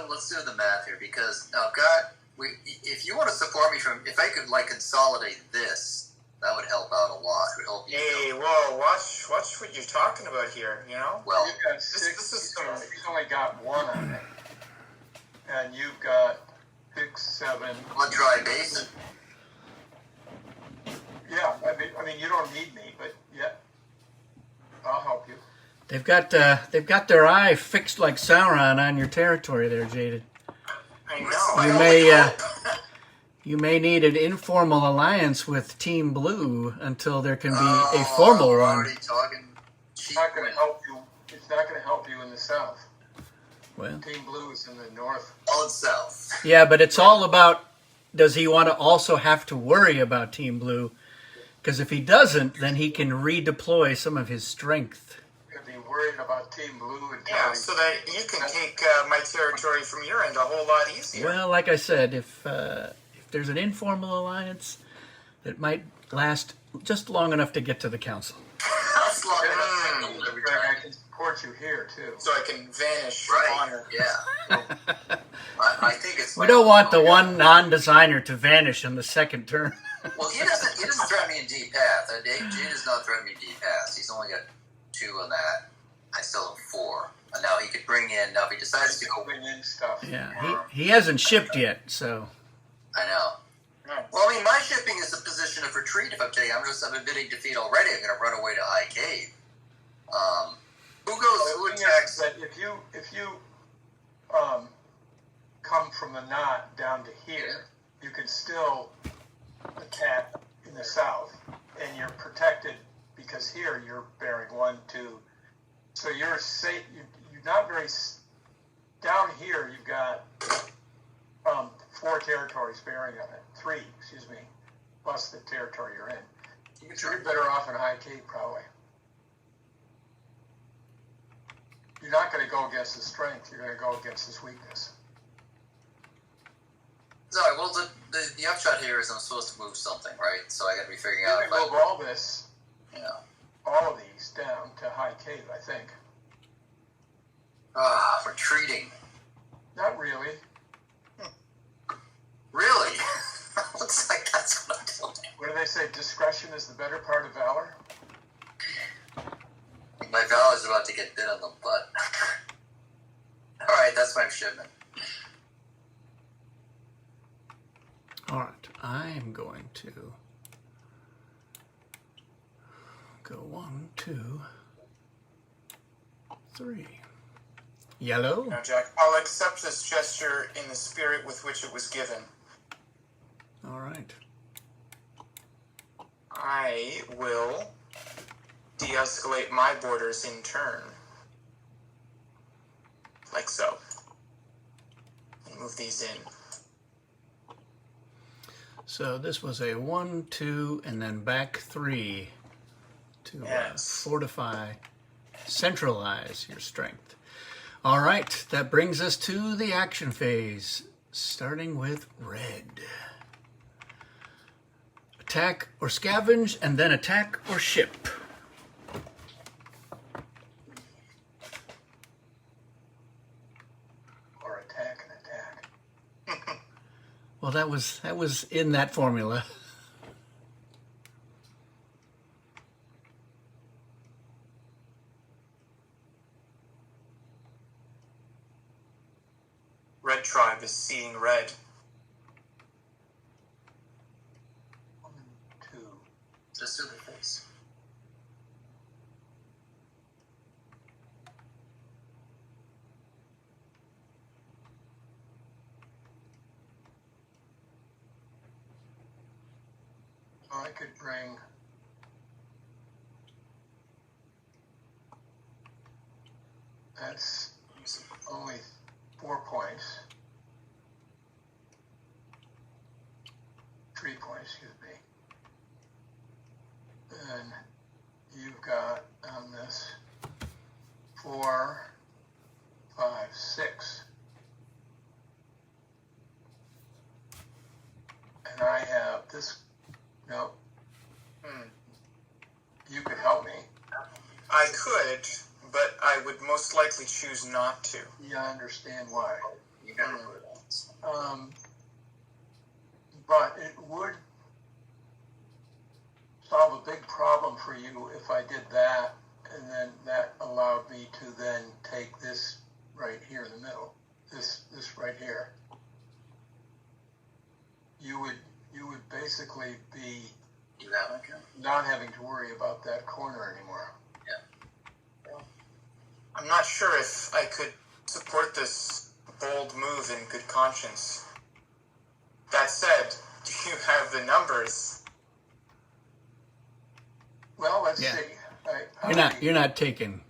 Speaker 3: the math here, because God, if you want to support me if I could consolidate this, that would help out a lot. It would help you.
Speaker 2: Hey, whoa! Watch what you're talking about here. You know.
Speaker 3: Well,
Speaker 4: You've got 6.
Speaker 2: this is
Speaker 4: He's only got 1 on it, and you've got 6, 7.
Speaker 3: a dry basin.
Speaker 4: Yeah, I mean, you don't need me, but yeah, I'll help you.
Speaker 1: They've got their eye fixed like Sauron on your territory there, Jaded.
Speaker 2: I
Speaker 3: My
Speaker 2: know.
Speaker 3: only hope.
Speaker 1: You may need an informal alliance with Team Blue until there can be a formal
Speaker 3: we're
Speaker 1: one.
Speaker 3: already talking
Speaker 4: It's
Speaker 3: cheap.
Speaker 4: not going to help you. It's not going to help you in the south.
Speaker 1: Well,
Speaker 4: Team Blue is in the north.
Speaker 3: All south.
Speaker 1: yeah, but it's all about, does he want to also have to worry about Team Blue? Because if he doesn't, then he can redeploy some of his strength.
Speaker 4: You're going to be worried about Team Blue until
Speaker 2: Yeah, so that you can take my territory from your end a whole lot easier.
Speaker 1: Well, like I said, if there's an informal alliance, that might last just long enough to get to the council.
Speaker 3: That's long enough. Every
Speaker 4: Greg, I
Speaker 3: time.
Speaker 4: can support you here too.
Speaker 2: So I can vanish
Speaker 3: Right.
Speaker 2: honor.
Speaker 3: Yeah. I think it's.
Speaker 1: We don't want the one non-designer to vanish in the second turn.
Speaker 3: Well, he doesn't threaten me in deep path. Jade does not threaten me in deep path. He's only got 2 on that. I still have 4. And now he could bring in. Now if he decides to go,
Speaker 4: Bring in stuff.
Speaker 1: Yeah, he hasn't shipped yet, so
Speaker 3: I know.
Speaker 2: Nice.
Speaker 3: Well, I mean, my shipping is a position of retreat. If I'm taking, I'm admitting defeat already. I'm going to run away to High Cave. Who attacks?
Speaker 4: That if you come from the knot down to here, you can still attack in the south, and you're protected because here you're bearing 1, 2. So you're safe. You're not very. Down here, you've got 4 territories bearing on it. 3, excuse me, plus the territory you're in. So you're better off in High Cave, probably. You're not going to go against his strength. You're going to go against his weakness.
Speaker 3: Sorry. Well, the upshot here is I'm supposed to move something, right? So I got to be figuring out
Speaker 4: You're
Speaker 3: if
Speaker 4: going to move all this, all of these down to High Cave, I think.
Speaker 3: retreating.
Speaker 4: Not really.
Speaker 3: Really? Looks like that's what I'm doing.
Speaker 4: What do they say? Discretion is the better part of valor?
Speaker 3: My valor's about to get bit on the butt. Alright, that's my shipment.
Speaker 1: All right, I am going to go 1, 2, 3. Yellow.
Speaker 2: Now, Jack, I'll accept this gesture in the spirit with which it was given.
Speaker 1: All right.
Speaker 2: I will de-escalate my borders in turn. Like so. And move these in.
Speaker 1: So this was a 1, 2, and then back 3 to
Speaker 2: Yes.
Speaker 1: fortify, centralize your strength. All right, that brings us to the action phase, starting with red. Attack or scavenge, and then attack or ship.
Speaker 4: Or attack and attack.
Speaker 1: Well, that was in that formula.
Speaker 2: Red tribe is seeing red.
Speaker 4: 1, 2.
Speaker 3: Just to the face.
Speaker 4: So I could bring that's only 4 points. 3 points, excuse me. And you've got on this 4, 5, 6. And I have this. No. You could help me.
Speaker 2: I could, but I would most likely choose not to.
Speaker 4: Yeah, I understand why.
Speaker 3: You gotta put it on.
Speaker 4: But it would solve a big problem for you if I did that, and then that allowed me to then take this right here in the middle, this right here. You would basically be
Speaker 3: You have it.
Speaker 4: not having to worry about that corner anymore.
Speaker 2: I'm not sure if I could support this bold move in good conscience. That said, do you have the numbers?
Speaker 4: Well, let's
Speaker 1: Yeah.
Speaker 4: see.
Speaker 1: You're not taking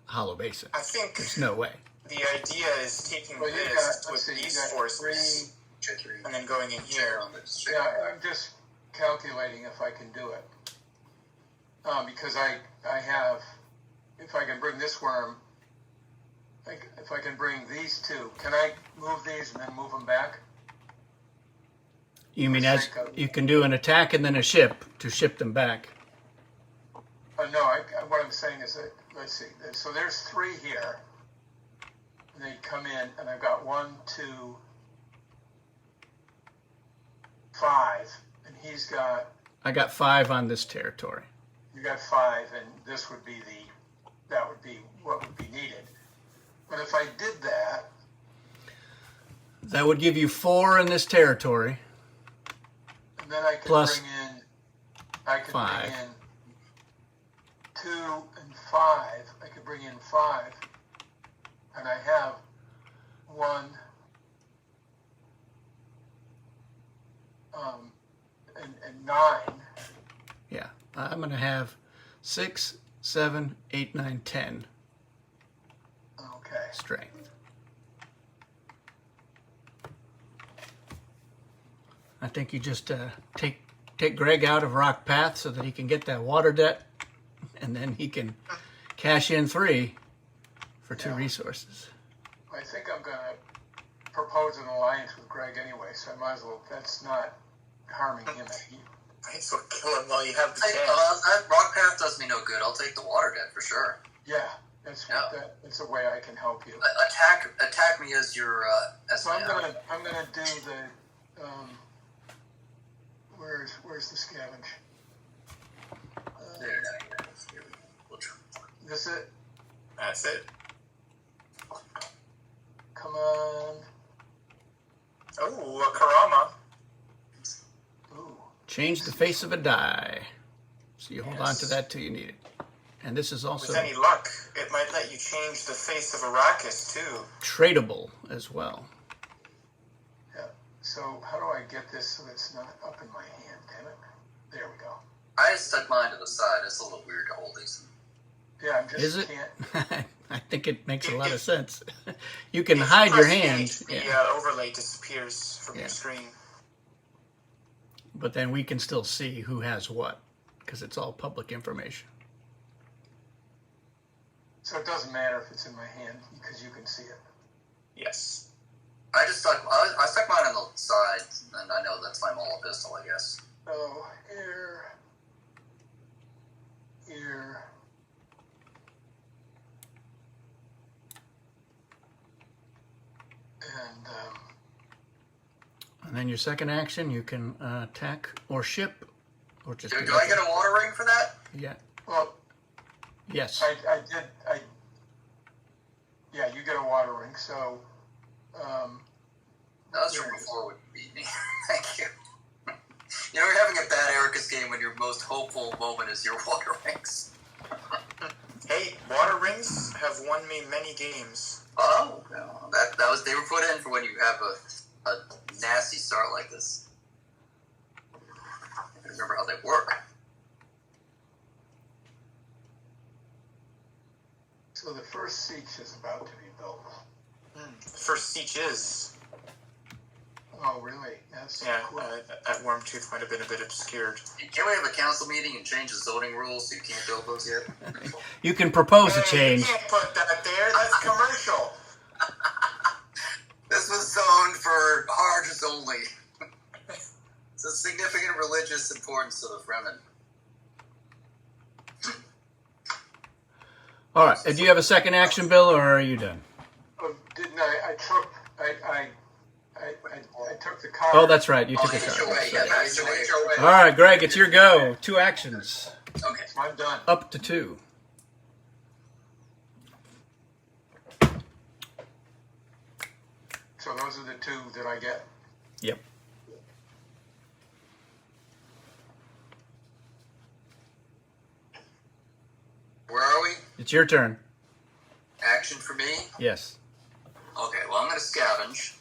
Speaker 1: Hollow Basin.
Speaker 2: I think
Speaker 1: There's no way.
Speaker 2: the idea is taking
Speaker 4: Well, you
Speaker 2: this
Speaker 4: got,
Speaker 2: with
Speaker 4: let's see, you
Speaker 2: these
Speaker 4: got
Speaker 2: forces
Speaker 3: Check your
Speaker 2: and then going in here.
Speaker 3: on this.
Speaker 4: Yeah, I'm just calculating if I can do it. Because I have, if I can bring this worm, if I can bring these two, can I move these and then move them back?
Speaker 1: You mean as you can do an attack and then a ship to ship them back?
Speaker 4: No, what I'm saying is that, let's see, so there's 3 here. And they come in, and I've got 1, 2, 5, and he's got,
Speaker 1: I got 5 on this territory.
Speaker 4: you got 5, and this would be that would be what would be needed. But if I did that,
Speaker 1: That would give you 4 in this territory.
Speaker 4: and then I could
Speaker 1: Plus
Speaker 4: bring in, I could
Speaker 1: 5.
Speaker 4: bring in 2 and 5. I could bring in 5, and I have 1, and 9.
Speaker 1: Yeah, I'm going to have 6, 7, 8, 9, 10
Speaker 4: Okay.
Speaker 1: strength. I think you just take Greg out of Rock Path so that he can get that water debt, and then he can cash in 3 for 2
Speaker 4: Yeah.
Speaker 1: resources.
Speaker 4: I think I'm going to propose an alliance with Greg anyway, so I might as well, that's not harming him.
Speaker 2: Might as well kill him while you have the chance.
Speaker 3: That rock path does me no good. I'll take the water debt for sure.
Speaker 4: Yeah, that's that's a way I can help you.
Speaker 3: Attack me as your as
Speaker 4: So
Speaker 3: my
Speaker 4: I'm gonna do the where's the scavenge?
Speaker 3: There, we'll try.
Speaker 4: This it?
Speaker 2: That's it.
Speaker 4: Come on.
Speaker 2: Oh, a Karama.
Speaker 1: Change the face of a die. So you hold on to
Speaker 2: Yes.
Speaker 1: that till you need it. And this is also
Speaker 2: With any luck, it might let you change the face of Arrakis, too.
Speaker 1: tradable as well.
Speaker 4: Yeah. So how do I get this so it's not up in my hand? Damn it. There we go.
Speaker 3: I stuck mine to the side. It's a little weird to hold these.
Speaker 4: Yeah, I'm just
Speaker 1: Is it?
Speaker 4: can't.
Speaker 1: I think it makes a lot of sense. You can
Speaker 2: If
Speaker 1: hide
Speaker 2: you
Speaker 1: your
Speaker 2: press
Speaker 1: hand,
Speaker 2: H, the overlay disappears from your screen.
Speaker 1: but then we can still see who has what because it's all public information.
Speaker 4: So it doesn't matter if it's in my hand because you can see it.
Speaker 2: Yes.
Speaker 3: I stuck mine on the side, and I know that's my Mola pistol, I guess.
Speaker 4: Oh, here. And
Speaker 1: And then your second action, you can attack or ship, or just.
Speaker 3: Do I get a water ring for that?
Speaker 1: Yeah.
Speaker 4: well,
Speaker 1: Yes.
Speaker 4: yeah, you get a water ring. So,
Speaker 3: That was from before would beat me. Thank you. You know, you're having a bad Arrakis game when your most hopeful moment is your water rings.
Speaker 2: Hey, water rings have won me many games.
Speaker 3: Oh, no. That was they were put in for when you have a nasty start like this. I remember how they work.
Speaker 4: so the first siege is about to be built.
Speaker 2: First siege is.
Speaker 4: Oh, really? That's
Speaker 2: Yeah,
Speaker 4: cool.
Speaker 2: that Wormtooth might have been a bit obscured.
Speaker 3: Can't we have a council meeting and change the zoning rules so you can't build those yet?
Speaker 1: You can propose a
Speaker 2: Hey,
Speaker 1: change.
Speaker 2: you can't put that there. That's commercial.
Speaker 3: This was zoned for Harges only. It's a significant religious importance to the Fremen.
Speaker 1: All right. Do you have a second action, Bill, or are you done?
Speaker 4: Oh, didn't I took the card.
Speaker 1: Oh, that's right. You took a
Speaker 3: H
Speaker 1: card.
Speaker 3: away, yeah, that's your HOA.
Speaker 1: All right, Greg, it's your go. 2 actions.
Speaker 3: Okay.
Speaker 4: I'm done.
Speaker 1: Up to 2.
Speaker 4: So those are the 2 that I get.
Speaker 1: Yep.
Speaker 3: Where are we?
Speaker 1: It's your turn.
Speaker 3: Action for me?
Speaker 1: Yes.
Speaker 3: Okay, well, I'm going to scavenge.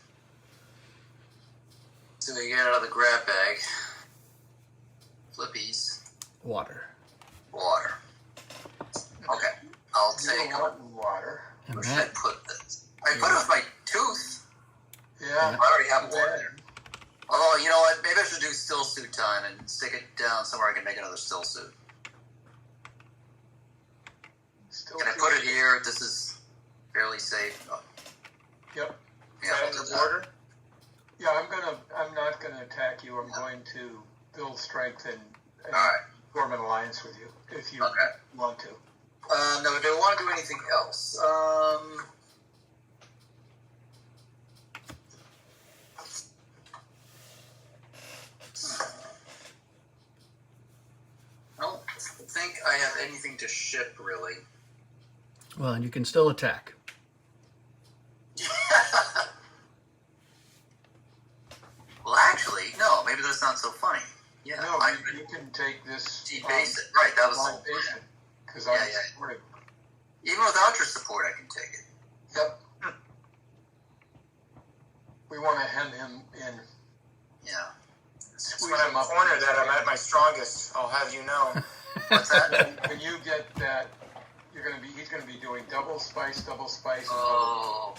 Speaker 3: So we get out of the grab bag. Flippies.
Speaker 1: Water.
Speaker 3: Water. Okay, I'll take.
Speaker 4: You want water.
Speaker 1: And
Speaker 3: Where should I
Speaker 1: that,
Speaker 3: put this? I put it with my tooth.
Speaker 4: Yeah.
Speaker 3: I already have water there. Although, you know what? Maybe I should do still suit time and stick it down somewhere I can make another still suit.
Speaker 4: Still
Speaker 3: Can I put it here? This is fairly safe. Oh,
Speaker 4: Yep.
Speaker 3: yeah,
Speaker 2: Is that
Speaker 3: we'll
Speaker 2: in
Speaker 3: do
Speaker 2: the
Speaker 3: that.
Speaker 2: border?
Speaker 4: Yeah, I'm not gonna attack you. I'm going to build strength and
Speaker 3: Alright.
Speaker 4: form an alliance with you if you
Speaker 3: Okay.
Speaker 4: want to.
Speaker 3: No, do I want to do anything else? I don't think I have anything to ship, really.
Speaker 1: well, and you can still attack.
Speaker 3: Well, actually, no, maybe that's not so funny. Yeah,
Speaker 4: No,
Speaker 3: I
Speaker 4: you can take this
Speaker 3: debase it. Right, that was the whole
Speaker 4: base
Speaker 3: plan.
Speaker 4: it because
Speaker 3: Yeah,
Speaker 4: I'm
Speaker 3: yeah.
Speaker 4: supporting.
Speaker 3: Even without your support, I can take it.
Speaker 4: Yep. We want to hem him in.
Speaker 3: Yeah.
Speaker 2: It's
Speaker 4: Squeeze
Speaker 2: when I'm
Speaker 4: him up.
Speaker 2: cornered that I'm at my strongest. I'll have you know.
Speaker 3: What's that?
Speaker 4: When you get that, he's gonna be doing double spice, and double.
Speaker 3: Oh.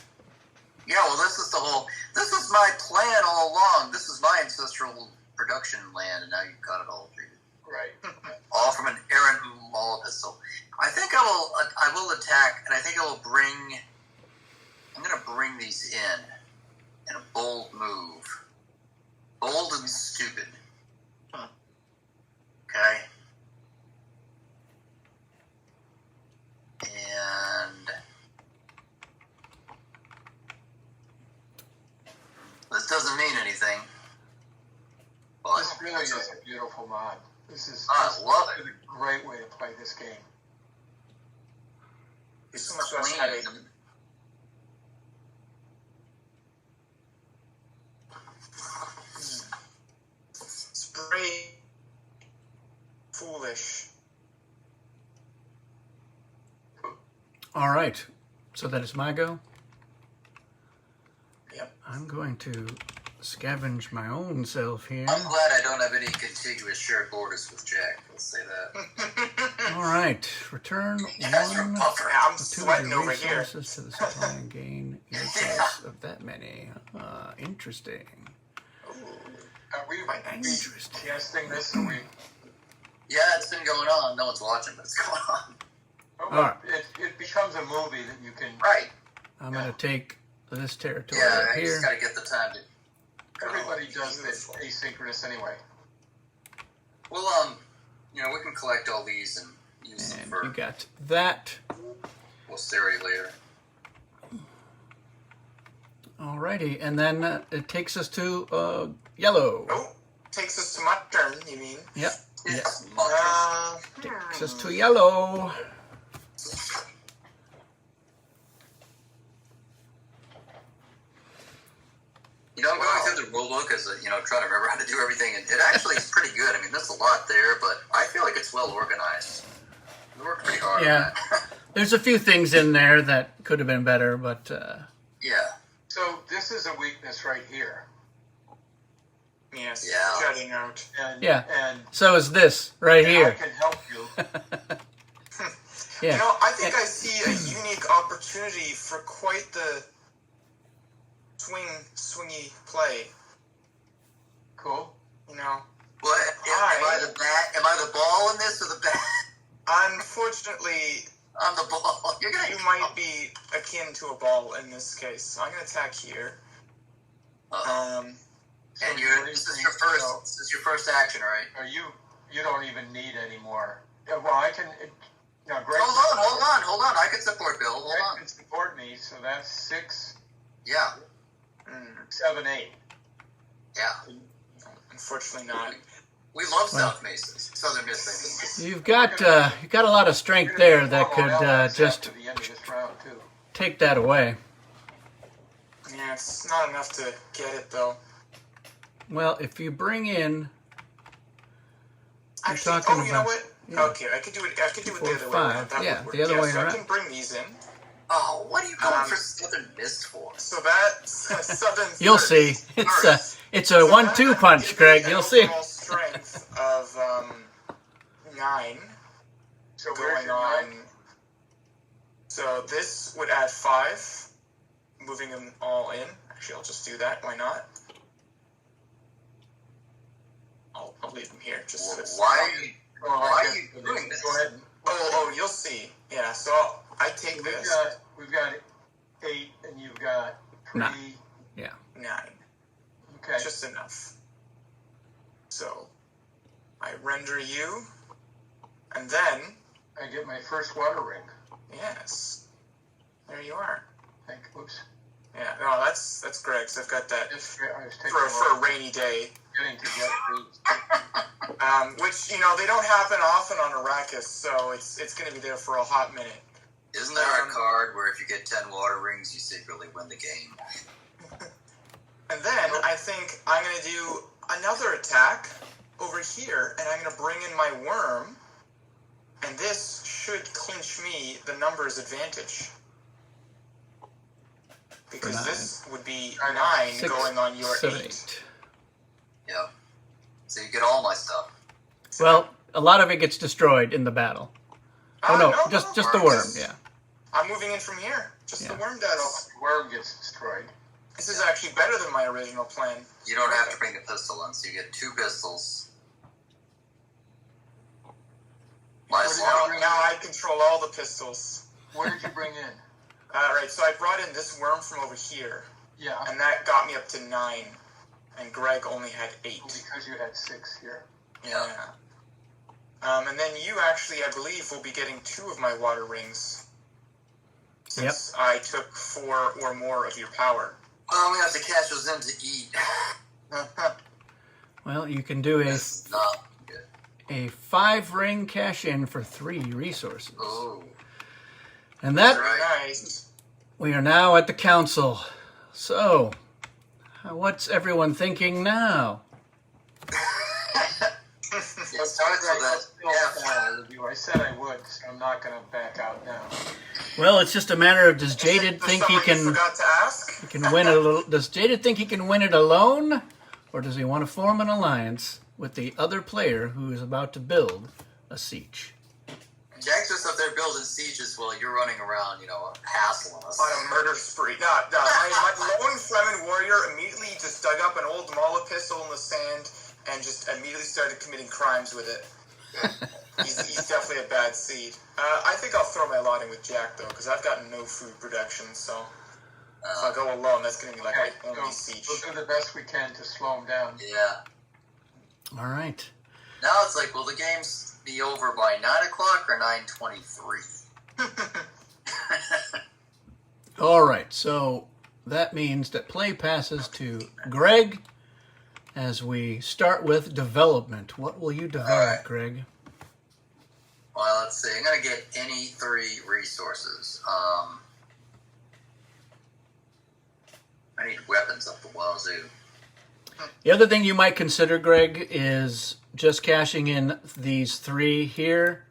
Speaker 3: Yeah, well, this is my plan all along. This is my ancestral production land, and now you've got it all treated.
Speaker 4: Right.
Speaker 3: All from an errant Mola pistol. I think I will attack, and I think I'm going to bring these in a bold move. Bold and stupid. Okay? And this doesn't mean anything. But
Speaker 4: This really is a beautiful mod. This is
Speaker 3: love it.
Speaker 4: a great way to play this game.
Speaker 3: It's
Speaker 2: so much less headache.
Speaker 3: clean.
Speaker 2: Spray
Speaker 1: All right. So that is my go.
Speaker 2: Yep.
Speaker 1: I'm going to scavenge my own self here.
Speaker 3: I'm glad I don't have any contiguous shared borders with Jack. Let's say that.
Speaker 1: All right. Return
Speaker 3: Yes, you're
Speaker 1: one
Speaker 3: buffer.
Speaker 2: I'm
Speaker 1: or two of
Speaker 2: sweating
Speaker 1: your
Speaker 2: over here.
Speaker 1: resources to the supply and gain your choice of that many. Interesting.
Speaker 4: Are we
Speaker 1: Interesting.
Speaker 4: testing this? Are we?
Speaker 3: Yeah, it's been going on. No one's watching, but it's going on.
Speaker 4: Oh,
Speaker 1: All right.
Speaker 4: it becomes a movie that you can.
Speaker 3: Right.
Speaker 1: I'm going to take this territory
Speaker 3: Yeah,
Speaker 1: up
Speaker 3: I
Speaker 1: here.
Speaker 3: just got to get the time to.
Speaker 4: Everybody does this asynchronous anyway.
Speaker 3: Well, we can collect all these and use them
Speaker 1: And
Speaker 3: for
Speaker 1: you got that.
Speaker 3: posterity later.
Speaker 1: Alrighty, and then it takes us to yellow.
Speaker 2: Oh, takes us to my turn, you mean?
Speaker 1: Yep.
Speaker 3: Yes.
Speaker 1: Takes us to yellow.
Speaker 3: I'm going through the rule book as trying to remember how to do everything, and it actually is pretty good. I mean, there's a lot there, but I feel like it's well organized. We worked pretty hard on that.
Speaker 1: There's a few things in there that could have been better, but
Speaker 3: Yeah.
Speaker 4: So this is a weakness right here.
Speaker 2: Yes.
Speaker 3: Yeah.
Speaker 2: Jutting out.
Speaker 4: And,
Speaker 1: Yeah.
Speaker 4: And
Speaker 1: so is this right
Speaker 4: I
Speaker 1: here.
Speaker 4: can help you.
Speaker 1: Yeah.
Speaker 2: I think I see a unique opportunity for quite the swingy play.
Speaker 4: Cool.
Speaker 2: You know.
Speaker 3: What? Am I the bat? Am I the ball in this or the bat?
Speaker 2: Unfortunately,
Speaker 3: I'm the ball.
Speaker 2: you might be akin to a ball in this case. So I'm going to attack here.
Speaker 3: And
Speaker 4: So
Speaker 3: this is your first action, right?
Speaker 4: Are you don't even need any more. Yeah, well, I can. Greg.
Speaker 3: Hold on. I can support Bill. Hold
Speaker 4: Greg
Speaker 3: on.
Speaker 4: can support me, so that's 6,
Speaker 3: Yeah.
Speaker 4: 7, 8.
Speaker 3: Yeah.
Speaker 2: Unfortunately not.
Speaker 3: We love South Masons. Southern Masons.
Speaker 1: You've got a lot of strength there that could just
Speaker 4: After the end of this round too.
Speaker 1: take that away.
Speaker 2: Yeah, it's not enough to get it though.
Speaker 1: Well, if you bring in,
Speaker 2: Actually,
Speaker 1: talking
Speaker 2: you know
Speaker 1: about-
Speaker 2: what?
Speaker 1: yeah.
Speaker 2: Okay, I could do it. I could do it the
Speaker 1: 4,
Speaker 2: other way
Speaker 1: 5.
Speaker 2: around. That
Speaker 1: Yeah,
Speaker 2: would work.
Speaker 1: the other way
Speaker 2: so
Speaker 1: around.
Speaker 2: I can bring these in.
Speaker 3: Oh, what are you going for Southern Mist for?
Speaker 2: So that's Southern.
Speaker 1: you'll
Speaker 2: Thirst.
Speaker 1: see. It's a
Speaker 2: So
Speaker 1: 1-2
Speaker 2: that
Speaker 1: punch,
Speaker 2: gives
Speaker 1: Greg.
Speaker 2: me
Speaker 1: You'll
Speaker 2: an
Speaker 1: see.
Speaker 2: overall strength of 9
Speaker 4: So where's
Speaker 2: going
Speaker 4: your
Speaker 2: on.
Speaker 4: 9?
Speaker 2: So this would add 5, moving them all in. Actually, I'll just do that. Why not? I'll leave them here. Just so it's-
Speaker 3: Why
Speaker 4: Why
Speaker 3: are you doing this?
Speaker 4: Go ahead.
Speaker 2: Oh, you'll see. Yeah. So I take
Speaker 4: We've
Speaker 2: this
Speaker 4: got 8, and you've got 3.
Speaker 1: 9.
Speaker 2: 9.
Speaker 4: Okay.
Speaker 2: Just enough. So I render you, and then
Speaker 4: I get my first water ring.
Speaker 2: yes, there you are.
Speaker 4: Oops.
Speaker 2: Yeah. No, that's Greg's. I've got that
Speaker 4: I was taking
Speaker 2: for a rainy day.
Speaker 4: getting to get these.
Speaker 2: Which they don't happen often on Arrakis, so it's going to be there for a hot minute.
Speaker 3: Isn't there a card where if you get 10 water rings, you secretly win the game?
Speaker 2: And then I think I'm going to do another attack over here, and I'm going to bring in my worm, and this should clinch me the numbers advantage. Because
Speaker 1: 9.
Speaker 2: this would be 9
Speaker 1: 6,
Speaker 2: going on your
Speaker 1: 7,
Speaker 2: 8.
Speaker 1: 8.
Speaker 3: Yeah. So you get all my stuff.
Speaker 1: Well, a lot of it gets destroyed in the battle. Oh no, just the worm.
Speaker 2: worms.
Speaker 1: Yeah.
Speaker 2: I'm moving in from here. Just the
Speaker 1: Yeah.
Speaker 2: worm does.
Speaker 4: The worm gets destroyed.
Speaker 2: This is actually better than my original plan.
Speaker 3: You don't have to bring the pistol in, so you get 2 pistols.
Speaker 2: Now I control all the pistols.
Speaker 4: What did you bring in?
Speaker 2: Right, so I brought in this worm from over here,
Speaker 4: Yeah.
Speaker 2: and that got me up to 9, and Greg only had 8.
Speaker 4: Because you had 6 here.
Speaker 2: Yeah. And then you actually, I believe, will be getting 2 of my water rings. Since I took 4 or more of your power.
Speaker 3: Well, we have to catch those in to eat.
Speaker 1: Well, you can do
Speaker 3: It's not good.
Speaker 1: a 5-ring cash in for 3 resources.
Speaker 3: Oh.
Speaker 1: And that
Speaker 3: Right.
Speaker 2: Nice.
Speaker 1: we are now at the council. So, what's everyone thinking now?
Speaker 3: It starts with that. Yeah.
Speaker 4: I said I would, so I'm not going to back out now.
Speaker 1: Well, it's just a matter of does Jaded
Speaker 2: There's
Speaker 1: think he
Speaker 2: someone you
Speaker 1: can
Speaker 2: forgot to ask?
Speaker 1: he can win it? Does Jaded think he can win it alone, or does he want to form an alliance with the other player who is about to build a siege?
Speaker 3: Jack's just up there building sieges while you're running around, hassling us.
Speaker 2: On a murder spree. No. My lone Fremen warrior immediately just dug up an old Mala pistol in the sand and just immediately started committing crimes with it. He's definitely a bad seed. I think I'll throw my lot in with Jack, though, because I've got no food production, so if I go alone, that's going to be like my only siege.
Speaker 4: We'll do the best we can to slow him down.
Speaker 3: Yeah.
Speaker 1: All right.
Speaker 3: Now it's like, will the games be over by 9 o'clock or 9:23?
Speaker 1: All right. So that means that play passes to Greg as we start with development. What will you develop,
Speaker 3: right.
Speaker 1: Greg?
Speaker 3: Well, let's see. I'm going to get any 3 resources. I need weapons up the wazoo.
Speaker 1: The other thing you might consider, Greg, is just cashing in these 3 here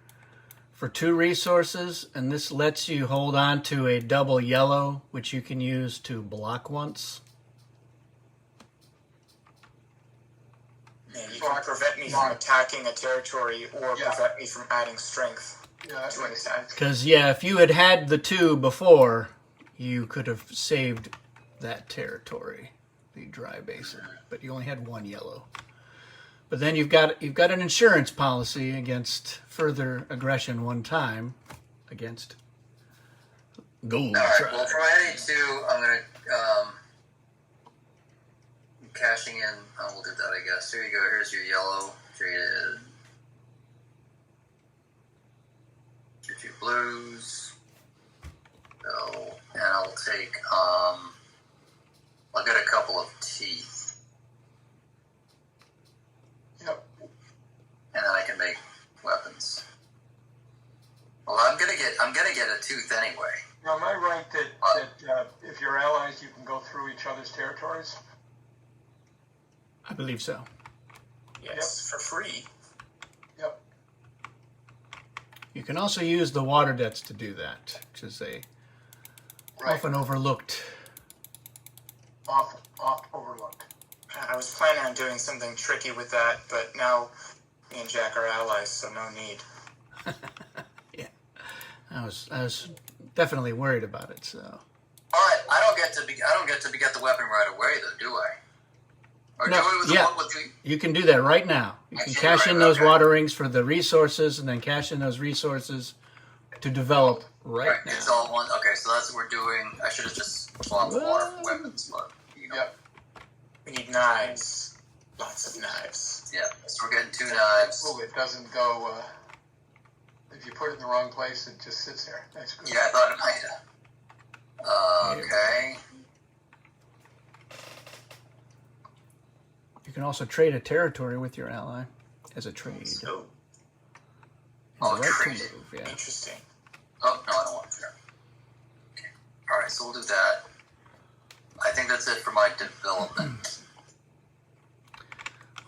Speaker 1: for 2 resources, and this lets you hold on to a double yellow, which you can use to block once.
Speaker 2: And you can prevent me from attacking a territory or prevent me from adding strength to an attack.
Speaker 1: Because, if you had the 2 before, you could have saved that territory, the dry basin, but you only had 1 yellow. But then you've got an insurance policy against further aggression one time against gold.
Speaker 3: All right. Well, for my 82, I'm going to cashing in. We'll do that, I guess. Here you go. Here's your yellow. Jaded. Your 2 blues. So, and I'll take. I'll get a couple of teeth.
Speaker 4: Yep.
Speaker 3: And then I can make weapons. Well, I'm gonna get a tooth anyway.
Speaker 4: Now, am I right that if you're allies, you can go through each other's territories?
Speaker 1: I believe so.
Speaker 2: Yes, for free.
Speaker 4: Yep.
Speaker 1: You can also use the water debts to do that, which is a often overlooked.
Speaker 4: Oft overlooked.
Speaker 2: I was planning on doing something tricky with that, but now me and Jack are allies, so no need.
Speaker 1: Yeah, I was definitely worried about it. So.
Speaker 3: All right, I don't get to get the weapon right away, though, do I? Or
Speaker 1: No,
Speaker 3: do I with the one with the?
Speaker 1: You can do that right now. You can cash in those water rings for the resources, and then cash in those resources to develop right now.
Speaker 3: It's all one. Okay, so that's what we're doing. I should have just swapped the water for weapons, but
Speaker 4: Yep.
Speaker 2: We need knives. Lots of knives.
Speaker 3: Yeah, so we're getting 2 knives.
Speaker 4: Oh, it doesn't go. If you put it in the wrong place, it just sits there. That's good.
Speaker 3: Yeah, I thought it might have. Okay.
Speaker 1: You can also trade a territory with your ally as a trade.
Speaker 2: So
Speaker 3: Trade.
Speaker 1: Move, yeah.
Speaker 2: interesting.
Speaker 3: Oh, no, I don't want to. Okay. All right, so we'll do that. I think that's it for my development.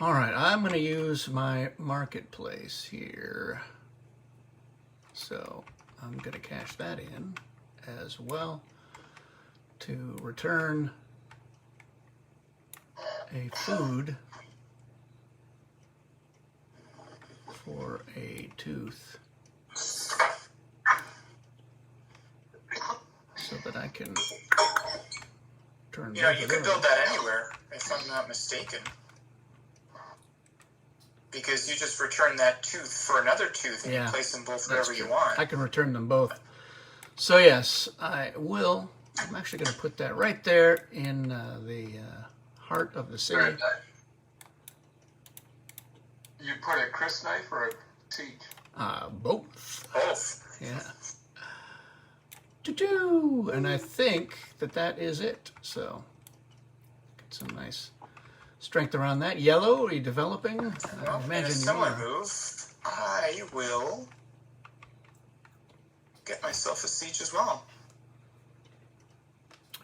Speaker 1: All right, I'm going to use my marketplace here. So I'm going to cash that in as well to return a food for a tooth so that I can turn
Speaker 2: You know,
Speaker 1: both
Speaker 2: you
Speaker 1: of
Speaker 2: could
Speaker 1: those.
Speaker 2: build that anywhere, if I'm not mistaken. Because you just return that tooth for another tooth, and you place them both wherever you want.
Speaker 1: I can return them both. So yes, I will. I'm actually going to put that right there in the heart of the city.
Speaker 3: Very good.
Speaker 4: You put a crisp knife or a siege?
Speaker 1: Both.
Speaker 2: Both.
Speaker 1: Yeah. Doo-doo. And I think that is it. So get some nice strength around that. Yellow, are you developing?
Speaker 2: Well,
Speaker 1: I
Speaker 2: in
Speaker 1: imagine
Speaker 2: a
Speaker 1: you
Speaker 2: similar
Speaker 1: are.
Speaker 2: move, I will get myself a siege as well.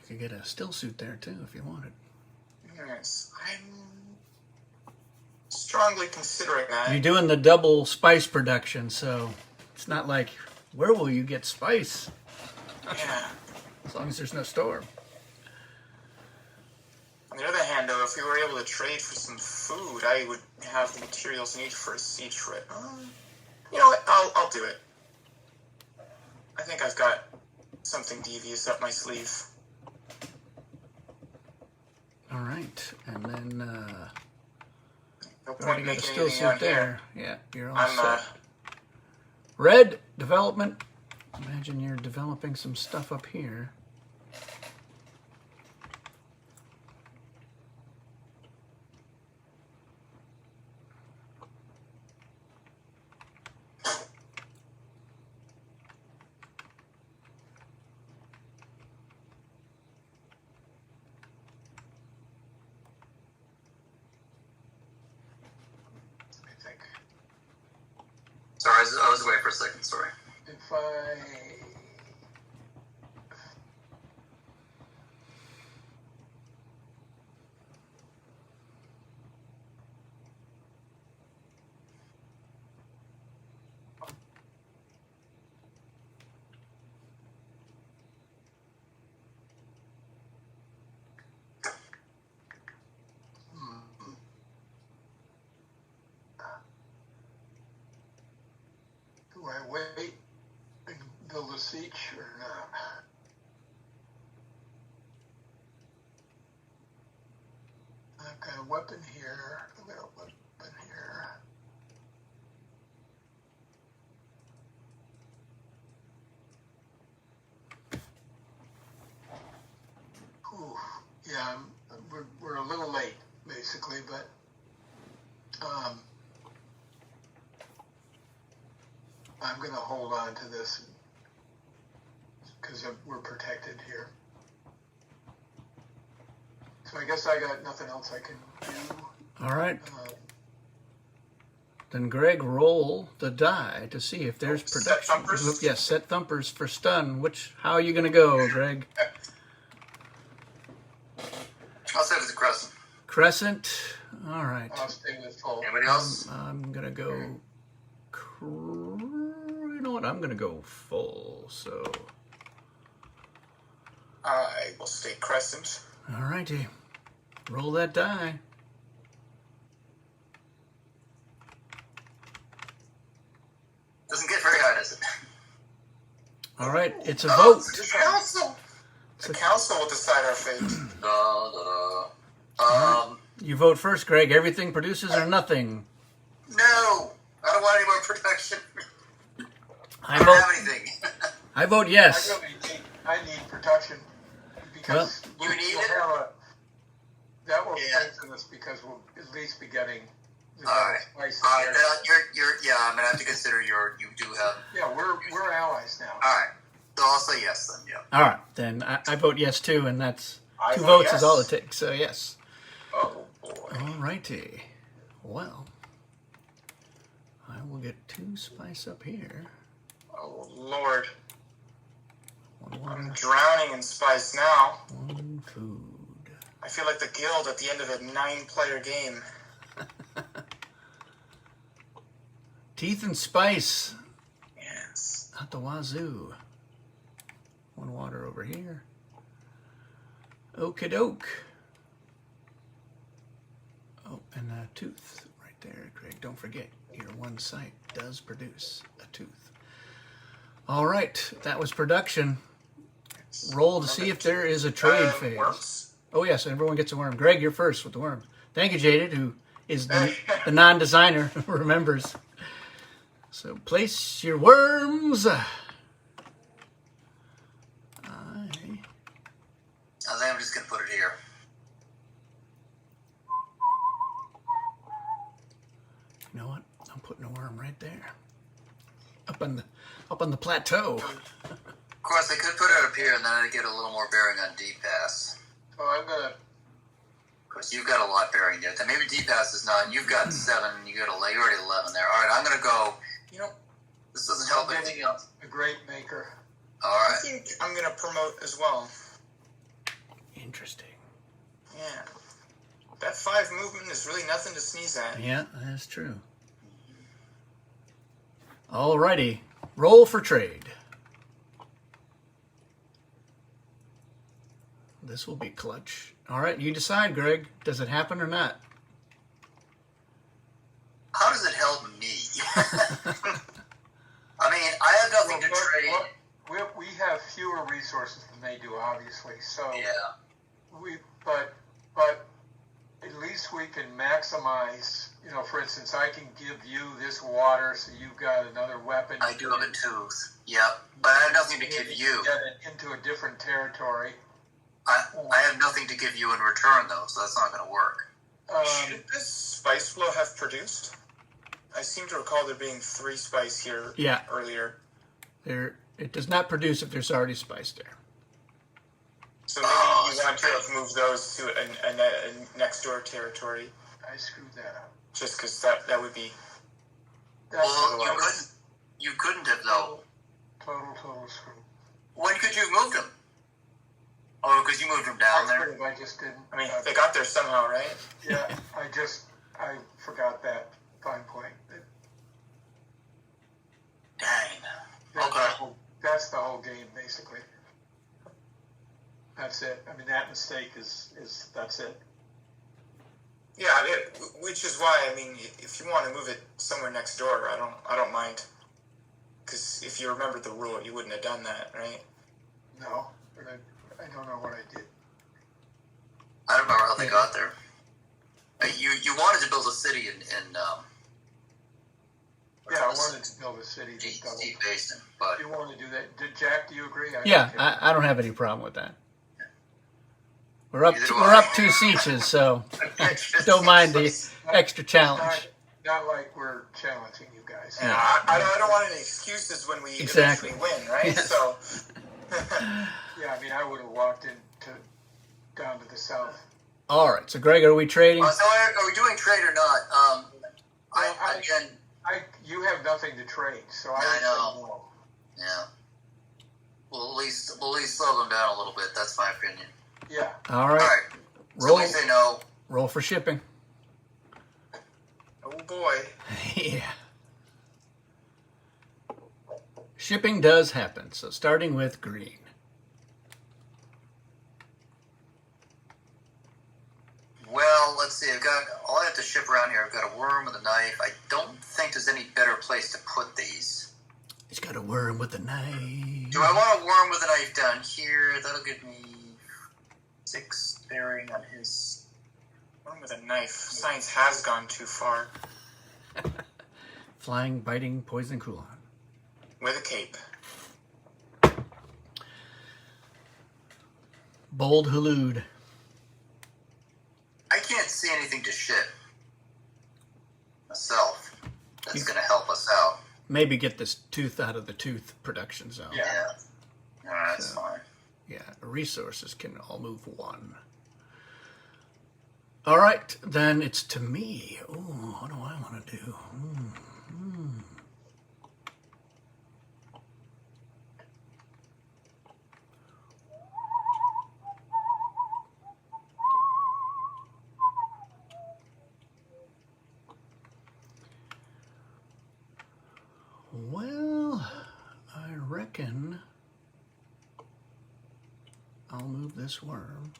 Speaker 1: You could get a still suit there too if you wanted.
Speaker 2: Yes, I'm strongly considering that.
Speaker 1: You're doing the double spice production, so it's not like, where will you get spice?
Speaker 2: Yeah.
Speaker 1: As long as there's no storm.
Speaker 2: On the other hand, though, if we were able to trade for some food, I would have the materials needed for a siege trip. You know what? I'll do it. I think I've got something devious up my sleeve.
Speaker 1: All right, and then
Speaker 2: No
Speaker 1: already
Speaker 2: point
Speaker 1: got a
Speaker 2: making
Speaker 1: still
Speaker 2: anything
Speaker 1: suit
Speaker 2: out
Speaker 1: there.
Speaker 2: here.
Speaker 1: Yeah, you're all
Speaker 2: I'm
Speaker 1: set. Red development. Imagine you're developing some stuff up here.
Speaker 4: I think.
Speaker 3: Sorry, I was away for a second. Sorry.
Speaker 4: If I... Do I wait and build a siege or not? I've got a weapon here. I've got a weapon here. Ooh, yeah, we're a little late, basically, but I'm going to hold on to this because we're protected here. So I guess I got nothing else I can do.
Speaker 1: All right. Then Greg, roll the die to see if there's
Speaker 2: Set
Speaker 1: production.
Speaker 2: thumpers?
Speaker 1: Yes, set thumpers for stun. How are you going to go, Greg?
Speaker 3: I'll say it's a crescent.
Speaker 1: Crescent. All right.
Speaker 4: I'll stay with full.
Speaker 3: Anybody else?
Speaker 1: I'm going to go... You know what? I'm going to go full, so...
Speaker 2: I will stay crescent.
Speaker 1: All righty. Roll that die.
Speaker 3: Doesn't get very high, does it?
Speaker 1: All right, it's a vote.
Speaker 2: The council! The council will decide our fate.
Speaker 3: Da, da, da.
Speaker 1: You vote first, Greg. Everything produces or nothing.
Speaker 3: No! I don't want any more protection.
Speaker 1: I
Speaker 3: I don't
Speaker 1: vote.
Speaker 3: have anything.
Speaker 1: I vote yes.
Speaker 4: I need protection because
Speaker 3: you need
Speaker 4: we'll
Speaker 3: it?
Speaker 4: have that will
Speaker 3: Yeah.
Speaker 4: strengthen us because we'll at least be getting the
Speaker 3: Alright.
Speaker 4: spice.
Speaker 3: Alright, yeah, I'm gonna have to consider you do have.
Speaker 4: Yeah, we're allies now.
Speaker 3: Alright. So I'll say yes then, yeah.
Speaker 1: All right, then I vote yes too, and that's
Speaker 2: I
Speaker 1: two
Speaker 2: vote
Speaker 1: votes
Speaker 2: yes.
Speaker 1: is all it takes. So yes.
Speaker 2: Oh, boy.
Speaker 1: All righty. Well, I will get 2 spice up here.
Speaker 2: Oh, Lord.
Speaker 1: 1
Speaker 2: I'm
Speaker 1: water,
Speaker 2: drowning in spice now.
Speaker 1: 1 food.
Speaker 2: I feel like the guild at the end of a 9-player game.
Speaker 1: Teeth and spice.
Speaker 2: Yes.
Speaker 1: Out the wazoo. 1 water over here. Okie doke. Oh, and a tooth right there, Greg. Don't forget, your 1 site does produce a tooth. All right, that was production. Roll to see if there is a trade phase.
Speaker 2: Worms?
Speaker 1: Oh, yes, everyone gets a worm. Greg, you're first with the worm. Thank you, Jaded, who is the non-designer who remembers. So place your worms.
Speaker 3: I think I'm just gonna put it here.
Speaker 1: You know what? I'm putting a worm right there. Up on the plateau.
Speaker 3: Of course, I could put it up here, and then I'd get a little more bearing on D-Pass.
Speaker 4: So I'm gonna.
Speaker 3: Of course, you've got a lot bearing there. Then maybe D-Pass is not. You've got 7. You're already 11 there. All right, I'm gonna go. You know, this doesn't help anything else.
Speaker 4: A great maker.
Speaker 3: All
Speaker 2: I
Speaker 3: right.
Speaker 2: think I'm going to promote as well.
Speaker 1: Interesting.
Speaker 2: Yeah. that 5 movement is really nothing to sneeze at.
Speaker 1: Yeah, that's true. Alrighty, roll for trade. This will be clutch. All right, you decide, Greg. Does it happen or not?
Speaker 3: How does it help me? I mean, I have nothing to trade.
Speaker 4: We have fewer resources than they do, obviously. So
Speaker 3: Yeah.
Speaker 4: But at least we can maximize. You know, for instance, I can give you this water, so you've got another weapon.
Speaker 3: I do have a tooth. Yep. But I have nothing to give you.
Speaker 4: Get it into a different territory.
Speaker 3: I have nothing to give you in return, though, so that's not going to work.
Speaker 2: Should this spice flow have produced? I seem to recall there being 3 spice here earlier.
Speaker 1: It does not produce if there's already spice there.
Speaker 2: So maybe you want to have moved those to a next door territory.
Speaker 4: I screwed that up.
Speaker 2: Just because that would be...
Speaker 3: Well, you couldn't have, though.
Speaker 4: Total screw.
Speaker 3: When could you have moved them? Oh, because you moved them down there?
Speaker 4: I just didn't.
Speaker 2: I mean, they got there somehow, right?
Speaker 4: Yeah, I forgot that fine point.
Speaker 3: Dang. Okay.
Speaker 4: That's the whole game, basically. That's it. I mean, that mistake is that's it.
Speaker 2: Yeah, which is why, I mean, if you want to move it somewhere next door, I don't mind. Because if you remembered the rule, you wouldn't have done that, right?
Speaker 4: No, but I don't know what I did.
Speaker 3: I don't remember how they got there. You wanted to build a city in
Speaker 4: yeah, I wanted to build a city.
Speaker 3: Deep Basin, but
Speaker 4: you want to do that? Jack, do you agree?
Speaker 1: I don't have any problem with that. We're up 2 sieges, so don't mind the extra challenge.
Speaker 4: Not like we're challenging you guys.
Speaker 2: Yeah, I don't want any excuses when we eventually win, right?
Speaker 1: Yes.
Speaker 2: So.
Speaker 4: Yeah, I mean, I would have walked down to the south.
Speaker 1: All right, so Greg, are we trading?
Speaker 3: So are we doing trade or not?
Speaker 4: You have nothing to trade, so
Speaker 3: I know.
Speaker 4: Say no.
Speaker 3: Yeah. We'll at least slow them down a little bit. That's my opinion.
Speaker 4: Yeah.
Speaker 1: All right.
Speaker 3: All right.
Speaker 1: Roll.
Speaker 3: So we say no.
Speaker 1: Roll for shipping.
Speaker 2: Oh boy.
Speaker 1: Yeah. Shipping does happen. So starting with green.
Speaker 3: Well, let's see. All I have to ship around here. I've got a worm with a knife. I don't think there's any better place to put these.
Speaker 1: He's got a worm with a knife.
Speaker 3: Do I want a worm with a knife down here? That'll give me 6 bearing on his.
Speaker 2: Worm with a knife. Science has gone too far.
Speaker 1: Flying, biting, poison, coolon.
Speaker 2: With a cape.
Speaker 1: Bold Halud.
Speaker 3: I can't see anything to ship myself. That's going to help us out.
Speaker 1: Maybe get this tooth out of the tooth production zone.
Speaker 3: Yeah. All right, that's fine.
Speaker 1: Yeah, resources can all move 1. All right, then it's to me. Oh, what do I want to do? Well, I reckon I'll move this worm.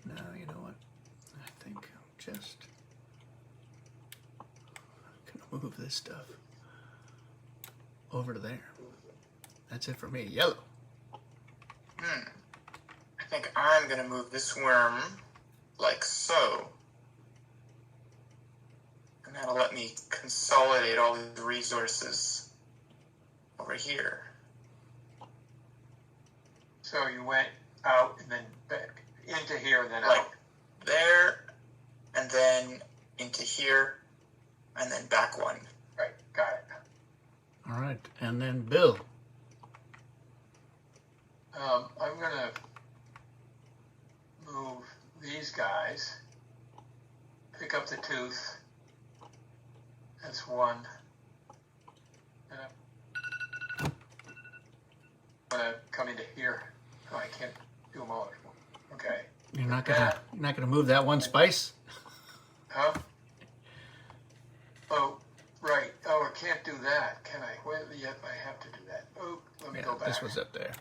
Speaker 1: No, you know what? I think I'm just gonna move this stuff over to there. That's it for me. Yellow.
Speaker 2: I think I'm gonna move this worm like so. And that'll let me consolidate all these resources over here.
Speaker 4: So you went out and then back into here and then
Speaker 2: Like
Speaker 4: out.
Speaker 2: there, and then into here, and then back 1.
Speaker 4: Right, got it.
Speaker 1: All right, and then Bill.
Speaker 4: I'm going to move these guys, pick up the tooth. That's 1. And I'm going to come into here. Oh, I can't do them all. Okay.
Speaker 1: You're not gonna move that one spice.
Speaker 4: Huh? Oh, right. Oh, I can't do that, can I? Well, yep, I have to do that. Oh, let me
Speaker 1: Yeah,
Speaker 4: go back.
Speaker 1: this was up there.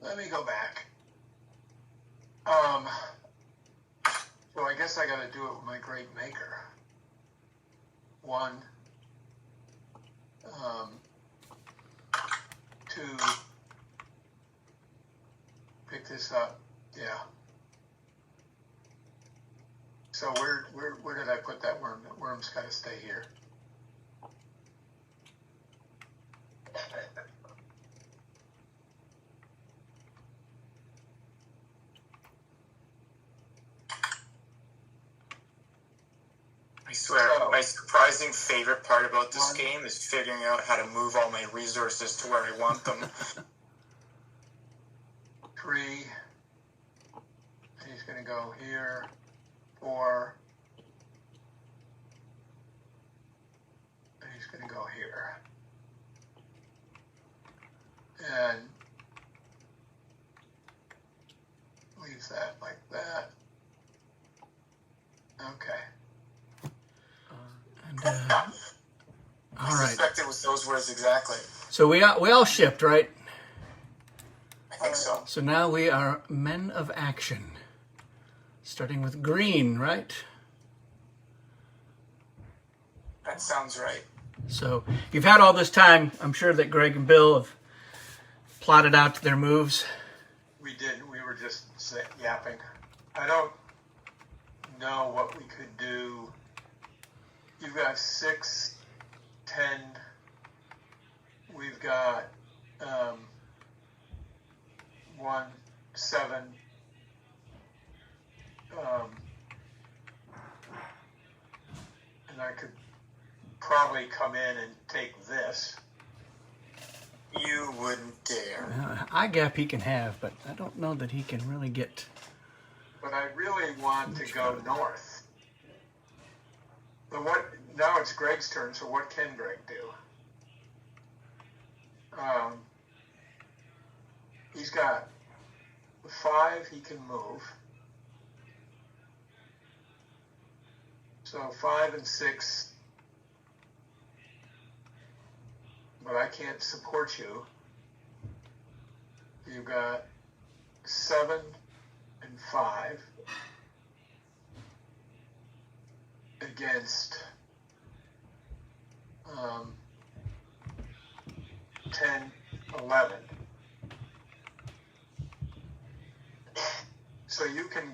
Speaker 4: Let me go back. So I guess I got to do it with my great maker. One, two, pick this up. Yeah. So where did I put that worm? That worm's got to stay here.
Speaker 2: I swear,
Speaker 4: Oh.
Speaker 2: my surprising favorite part about this
Speaker 4: One.
Speaker 2: game is figuring out how to move all my resources to where I want them.
Speaker 4: 3. And he's going to go here. 4. And he's going to go here. And leaves that like that. Okay.
Speaker 1: And,
Speaker 2: I
Speaker 1: all right.
Speaker 2: suspect it was those words exactly.
Speaker 1: So we all shipped, right?
Speaker 2: I think so.
Speaker 1: So now we are men of action. Starting with green, right?
Speaker 2: That sounds right.
Speaker 1: So you've had all this time. I'm sure that Greg and Bill have plotted out their moves.
Speaker 4: We did. We were just yapping. I don't know what we could do. You've got 6, 10. We've got 1, 7. And I could probably come in and take this.
Speaker 2: You wouldn't dare.
Speaker 1: I gap he can have, but I don't know that he can really get.
Speaker 4: But I really want to go north. But what? Now it's Greg's turn. So what can Greg do? He's got 5 he can move. So 5 and 6. But I can't support you. You've got 7 and 5 against 10, 11. So you can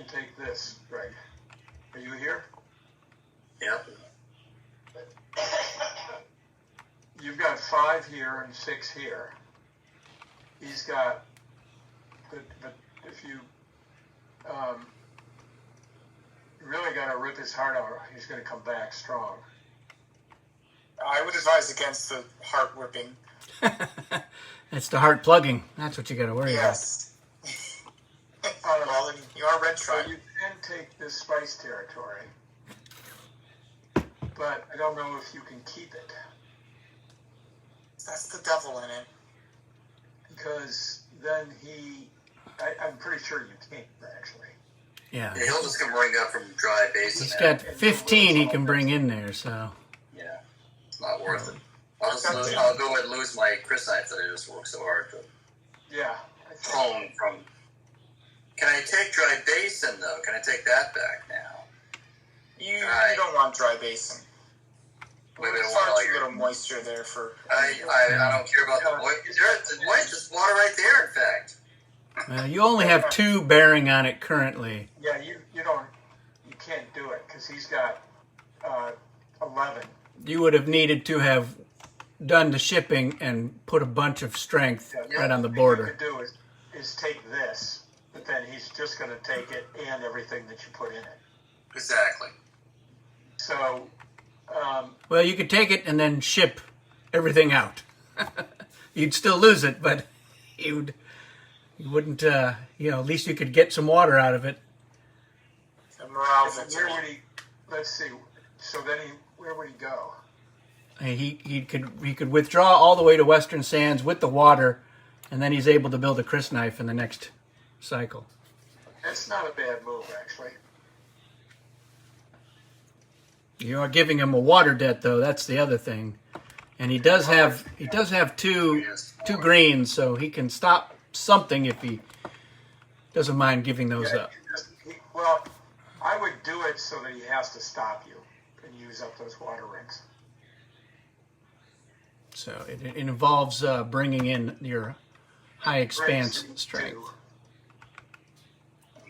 Speaker 4: take this, Greg. Are you here?
Speaker 3: Yep.
Speaker 4: You've got 5 here and 6 here. He's got, but if you really got to rip his heart out, he's going to come back strong.
Speaker 2: I would advise against the heart whipping.
Speaker 1: That's the heart plugging. That's what you got to worry
Speaker 2: Yes. Well, you are red
Speaker 4: So
Speaker 2: tribe.
Speaker 4: you can take this spice territory, but I don't know if you can keep it
Speaker 2: That's the devil in it.
Speaker 4: because then I'm pretty sure you can't actually.
Speaker 1: about. Yeah.
Speaker 3: Yeah, he'll just come running up from dry basin.
Speaker 1: He's got 15 he can bring in there, so.
Speaker 3: Yeah, it's not worth it. I'll go and lose my Chrysites that I just worked so hard to
Speaker 4: Yeah. I think-
Speaker 3: hone from. Can I take dry basin though? Can I take that back now?
Speaker 2: You
Speaker 3: Right.
Speaker 2: don't want dry basin.
Speaker 3: Maybe I
Speaker 2: There's
Speaker 3: want
Speaker 2: far
Speaker 3: all
Speaker 2: too
Speaker 3: your.
Speaker 2: little moisture there for.
Speaker 3: I don't care about the moisture. The moisture's water right there. In fact.
Speaker 1: You only have 2 bearing on it currently.
Speaker 4: Yeah, you can't do it because he's got 11.
Speaker 1: You would have needed to have done the shipping and put a bunch of strength right on the
Speaker 4: What
Speaker 1: border.
Speaker 4: you could do is take this, but then he's just going to take it and everything that you put in it.
Speaker 3: Exactly.
Speaker 4: So,
Speaker 1: Well, you could take it and then ship everything out. You'd still lose it, but you wouldn't, at least you could get some water out of it.
Speaker 2: The morale
Speaker 4: where
Speaker 2: victory.
Speaker 4: would he? Let's see. So then where would he go?
Speaker 1: He could withdraw all the way to Western Sands with the water, and then he's able to build a crysknife in the next cycle.
Speaker 4: That's not a bad move, actually.
Speaker 1: You are giving him a water debt, though. That's the other thing. And he does have two greens, so he can stop something if he doesn't mind giving those up.
Speaker 4: Well, I would do it so that he has to stop you and use up those water rings.
Speaker 1: So it involves bringing in your high expanse
Speaker 4: Right,
Speaker 1: strength.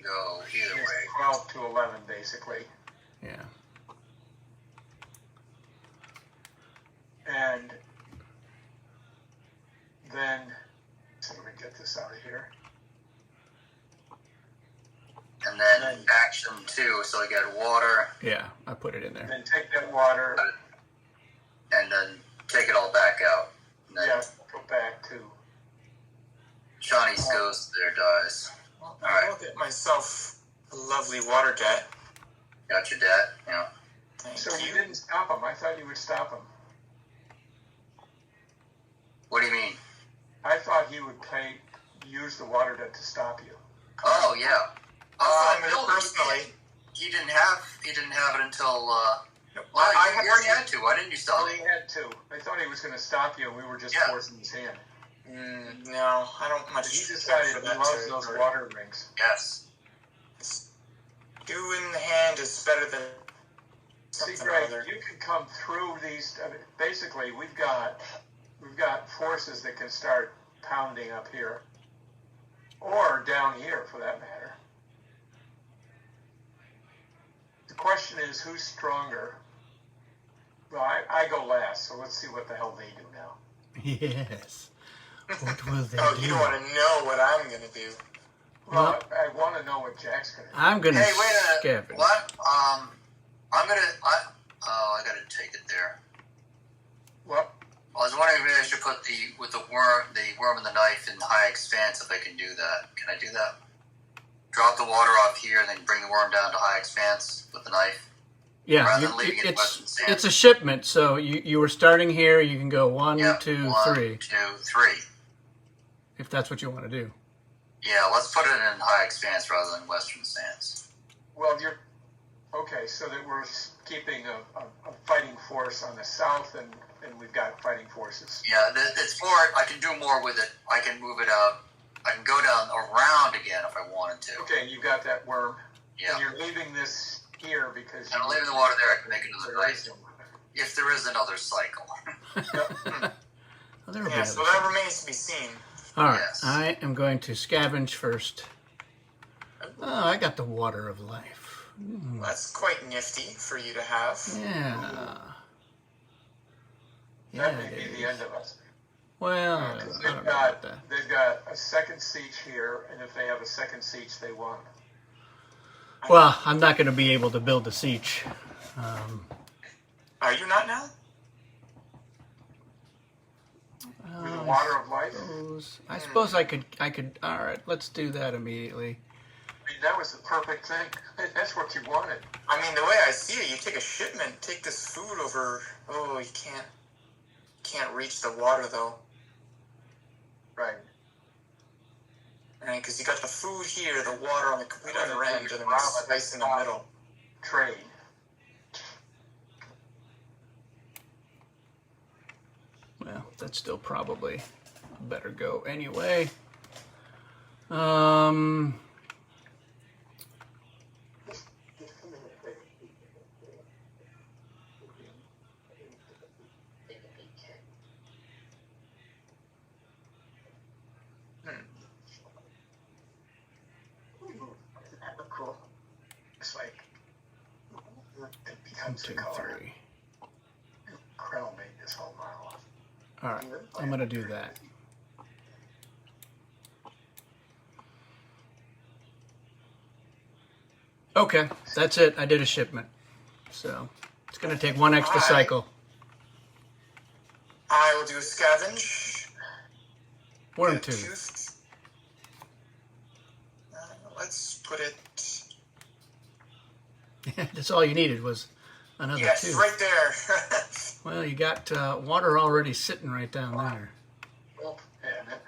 Speaker 3: Go either
Speaker 4: It's
Speaker 3: way.
Speaker 4: 12 to 11, basically.
Speaker 1: Yeah.
Speaker 4: And then, so let me get this out of here.
Speaker 3: And then action 2, so I get water,
Speaker 1: Yeah, I put it in
Speaker 4: And
Speaker 1: there.
Speaker 4: then take that water,
Speaker 3: and then take it all back out. And then
Speaker 4: go back to.
Speaker 3: Shawnee's ghost there dies.
Speaker 2: I'll get myself a lovely water debt.
Speaker 3: Got your debt? Yeah.
Speaker 2: Thank
Speaker 4: So you
Speaker 2: you.
Speaker 4: didn't stop him. I thought you would stop him.
Speaker 3: What do you mean?
Speaker 4: I thought he would use the water debt to stop you.
Speaker 3: Oh yeah.
Speaker 2: I thought
Speaker 3: No,
Speaker 2: personally.
Speaker 3: he didn't have it until.
Speaker 2: I
Speaker 3: you already had to. Why didn't you stop
Speaker 4: Oh,
Speaker 3: me?
Speaker 4: he had to. I thought he was going to stop you, and we were just
Speaker 3: Yeah.
Speaker 4: forcing his hand.
Speaker 2: No, I don't much.
Speaker 4: He
Speaker 2: care
Speaker 4: decided
Speaker 2: for
Speaker 4: he
Speaker 2: that
Speaker 4: loves
Speaker 2: territory.
Speaker 4: those water rings.
Speaker 3: Yes.
Speaker 2: Two in the hand is better than
Speaker 4: See,
Speaker 2: something or
Speaker 4: Greg,
Speaker 2: other.
Speaker 4: you can come through these. I mean, basically, we've got forces that can start pounding up here, or down here, for that matter. The question is, who's stronger? Well, I go last, so let's see what the hell they do now.
Speaker 1: Yes. What will they
Speaker 2: Oh,
Speaker 1: do?
Speaker 2: you don't want to know what I'm gonna do.
Speaker 4: Well, I want to know what Jack's going to do.
Speaker 1: I'm gonna
Speaker 3: Hey, wait a minute.
Speaker 1: scavenge.
Speaker 3: What? I'm gonna. I gotta take it there.
Speaker 4: What?
Speaker 3: I was wondering if I should put the worm and the knife in high expanse. If I can do that, can I do that? Drop the water off here and then bring the worm down to high expanse with the knife.
Speaker 1: Yeah,
Speaker 3: rather than leaving it in Western Sands.
Speaker 1: it's a shipment, so you were starting here. You can go one,
Speaker 3: Yeah,
Speaker 1: two,
Speaker 3: 1,
Speaker 1: three,
Speaker 3: 2, 3.
Speaker 1: if that's what you want to do.
Speaker 3: Yeah, let's put it in high expanse rather than Western Sands.
Speaker 4: Well, you're okay. So that we're keeping a fighting force on the south, and we've got fighting forces.
Speaker 3: Yeah, it's more. I can do more with it. I can move it out. I can go down around again if I wanted to.
Speaker 4: Okay, you got that worm.
Speaker 3: Yeah.
Speaker 4: And you're leaving this here because.
Speaker 3: And I'm leaving the water there. I can make another knife if there is another cycle.
Speaker 1: Oh, there will be
Speaker 2: Yeah, so
Speaker 1: others.
Speaker 2: that remains to be seen.
Speaker 1: All right,
Speaker 3: Yes.
Speaker 1: I am going to scavenge first. Oh, I got the water of life.
Speaker 2: That's quite nifty for you to have.
Speaker 1: Yeah. Yeah,
Speaker 4: That may
Speaker 1: it
Speaker 4: be
Speaker 1: is.
Speaker 4: the end of us.
Speaker 1: Well, I
Speaker 4: Because
Speaker 1: don't know about that.
Speaker 4: they've got a second siege here, and if they have a second siege, they won.
Speaker 1: Well, I'm not going to be able to build a siege.
Speaker 2: Are you not now?
Speaker 4: With the water of life.
Speaker 1: I suppose I could. All right, let's do that immediately.
Speaker 4: I mean, that was the perfect thing. That's what you wanted.
Speaker 2: I mean, the way I see it, you take a shipment, take this food over. Oh, you can't reach the water though,
Speaker 4: Right.
Speaker 2: right? Because you got the food here, the water on the complete other end, and then the spice in the middle.
Speaker 4: Trade.
Speaker 1: Well, that's still probably better go anyway.
Speaker 4: That look cool. It's like it
Speaker 1: 1,
Speaker 4: becomes
Speaker 1: 2,
Speaker 4: the color.
Speaker 1: 3.
Speaker 4: Krell made this whole model off.
Speaker 1: All right, I'm going to do that. Okay, that's it. I did a shipment. So it's going to take one extra
Speaker 2: Alright.
Speaker 1: cycle.
Speaker 2: I will do a scavenge.
Speaker 1: Worm
Speaker 2: Get a
Speaker 1: 2.
Speaker 2: tooth. Let's put it.
Speaker 1: That's all you needed was another
Speaker 2: Yes,
Speaker 1: 2.
Speaker 2: right there.
Speaker 1: Well, you got water already sitting right down there.
Speaker 4: Oh, and it,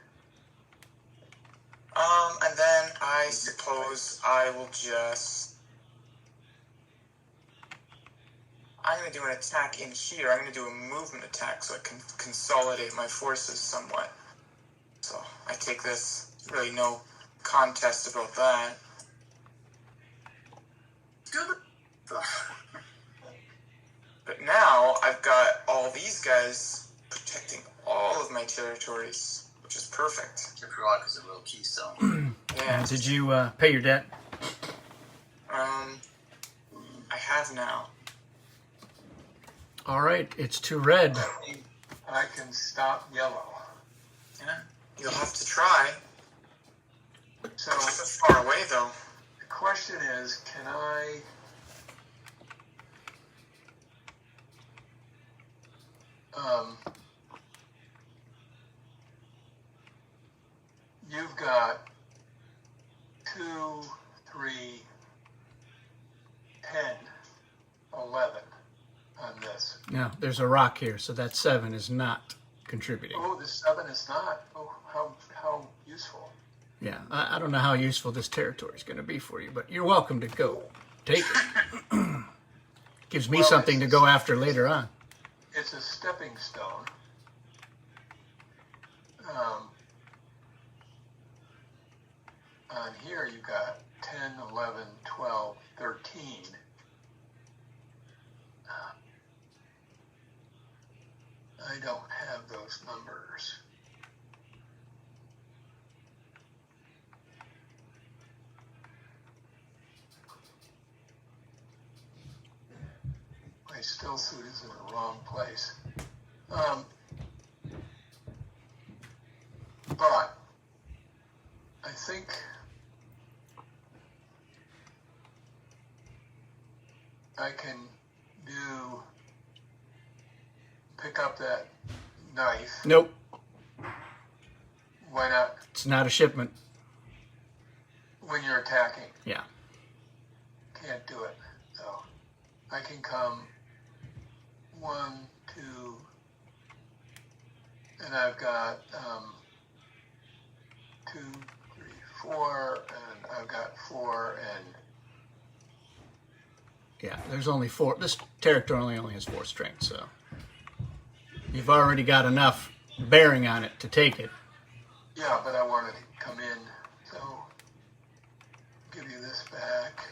Speaker 2: suppose I will just... I'm going to do an attack in here. I'm going to do a movement attack so I can consolidate my forces somewhat. So I take this. Really no contest about that.
Speaker 5: Good.
Speaker 2: But now I've got all these guys protecting all of my territories, which is perfect.
Speaker 3: Your rock is a real keystone.
Speaker 2: Yeah.
Speaker 1: Did you pay your debt?
Speaker 2: I have now.
Speaker 1: All right, it's to red.
Speaker 4: I can stop yellow.
Speaker 2: Yeah. You'll have to try.
Speaker 4: So
Speaker 2: I'm so far away, though.
Speaker 4: the question is, can I... You've got 2, 3, 10, 11 on this.
Speaker 1: Now, there's a rock here, so that 7 is not contributing.
Speaker 4: Oh, the 7 is not. Oh, how useful.
Speaker 1: Yeah, I don't know how useful this territory is going to be for you, but you're welcome to go take it. Gives me
Speaker 4: Well,
Speaker 1: something to go after later on.
Speaker 4: It's a stepping stone. On here you got 10, 11, 12, 13. I don't have those numbers. My still suit is in the wrong place. But I think I can pick up that knife.
Speaker 1: Nope,
Speaker 4: Why not?
Speaker 1: it's not a shipment.
Speaker 4: When you're attacking,
Speaker 1: Yeah.
Speaker 4: can't do it. So I can come 1, 2, and I've got 2, 3, 4, and I've got 4, and
Speaker 1: Yeah, there's only 4. This territory only has 4 strength, so you've already got enough bearing on it to take it.
Speaker 4: yeah, but I wanted to come in, so give you this back.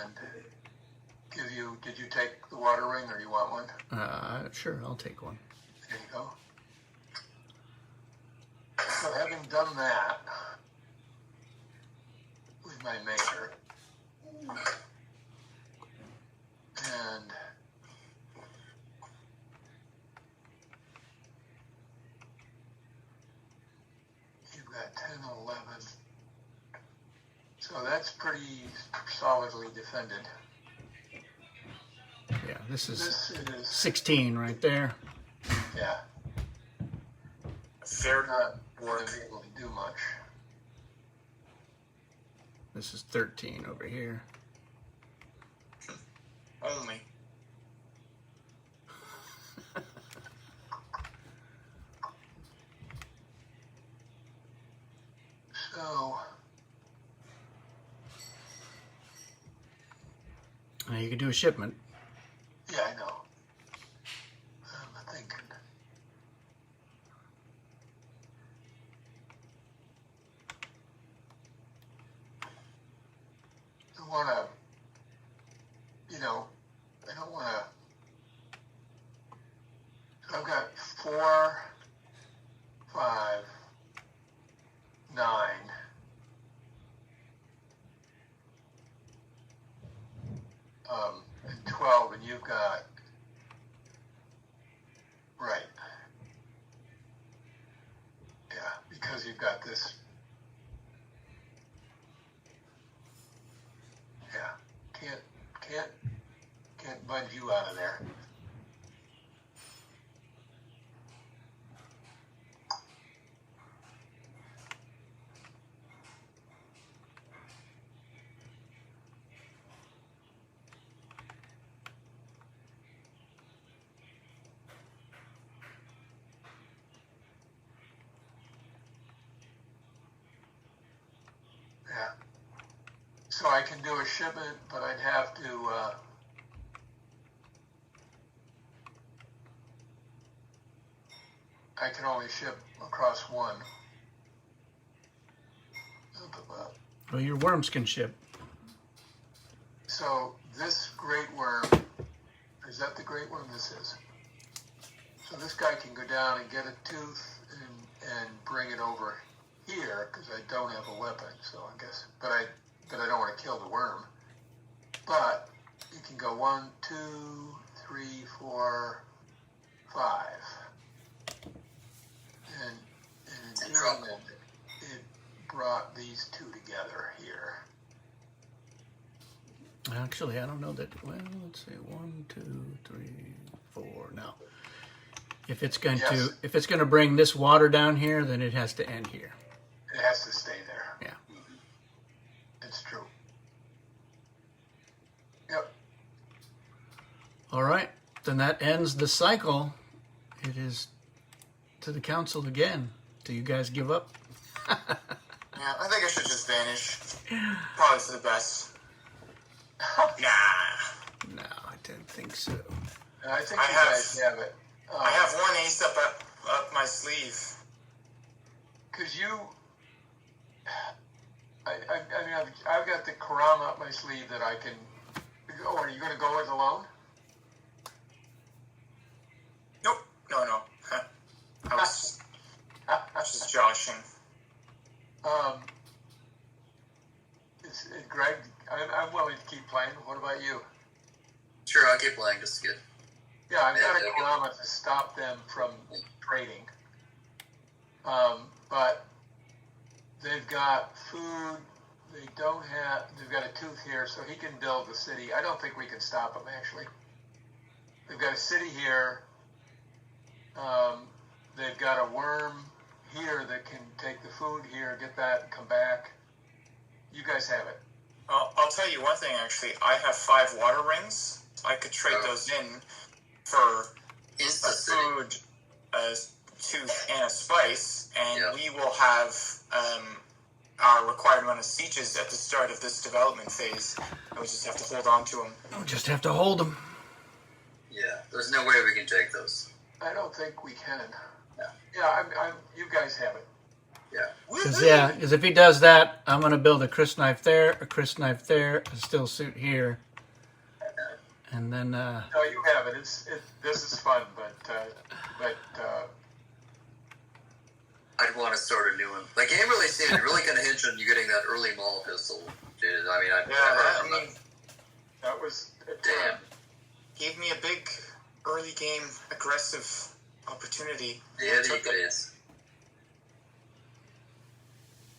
Speaker 4: And give you, did you take the water ring or do you want one?
Speaker 1: Sure, I'll take one.
Speaker 4: There you go. So having done that with my maker, and you've got 10, 11. So that's pretty solidly defended.
Speaker 1: Yeah, this is
Speaker 4: This is,
Speaker 1: 16 right there.
Speaker 4: yeah,
Speaker 2: Fair
Speaker 4: not going
Speaker 2: work.
Speaker 4: to be able to do much.
Speaker 1: This is 13 over here.
Speaker 2: Only.
Speaker 4: So,
Speaker 1: Now you could do a shipment.
Speaker 4: yeah, I know. I'm thinking. I want to, I don't want to. I've got 4, 5, 9. And 12, and you've got, right. Yeah, because you've got this. Yeah, can't budge you out of there. So I can do a shipment, but I'd have to. I can only ship across one.
Speaker 1: Well, your worms can ship.
Speaker 4: So this great worm, is that the great worm this is? So this guy can go down and get a tooth and bring it over here because I don't have a weapon. So I guess, but I don't want to kill the worm. But you can go 1, 2, 3, 4, 5, and in doing that, it brought these two together here.
Speaker 1: Actually, I don't know that. Well, let's see. 1, 2, 3, 4. No. If it's going to bring this water down here, then it has to end here.
Speaker 4: It has to stay there.
Speaker 1: Yeah.
Speaker 4: It's true. Yep.
Speaker 1: All right. Then that ends the cycle. It is to the council again. Do you guys give up?
Speaker 2: Yeah, I think I should just vanish. Probably for the best. Nah.
Speaker 1: No, I didn't think so.
Speaker 4: I think you guys have it.
Speaker 2: I have one ace up my sleeve.
Speaker 4: Because you, I mean, I've got the Karama up my sleeve that I can. Oh, are you going to go it alone?
Speaker 2: Nope. No. I was just joshing.
Speaker 4: Greg, I'm willing to keep playing. What about you?
Speaker 3: Sure, I'll keep playing just to get.
Speaker 4: Yeah, I've got a Karama to stop them from trading. But they've got food. They've got a tooth here, so he can build the city. I don't think we can stop him, actually. They've got a city here. They've got a worm here that can take the food here, get that, and come back. You guys have it.
Speaker 2: I'll tell you one thing, actually. I have 5 water rings. I could trade those in for a food, a tooth, and a spice, and we will have our required amount of sieges at the start of this development phase. And we just have to hold on to them.
Speaker 1: We just have to hold them.
Speaker 3: Yeah, there's no way we can take those.
Speaker 4: I don't think we can.
Speaker 3: No.
Speaker 4: Yeah, you guys have it.
Speaker 3: Yeah.
Speaker 1: Because if he does that, I'm going to build a crysknife there, a crysknife there, a still suit here. And then...
Speaker 4: No, you have it. This is fun, but
Speaker 3: I'd want to start a new one. Like, Eberle seemed really kind of hinge on you getting that early maul pistol. Dude, I mean,
Speaker 4: that was...
Speaker 3: Damn.
Speaker 2: Gave me a big early game aggressive opportunity.
Speaker 3: Yeah, it is.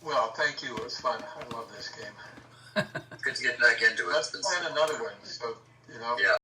Speaker 4: Well, thank you. It was fun. I love this game.
Speaker 3: Good to get back into it.
Speaker 4: Let's plan another one. So,
Speaker 3: Yeah.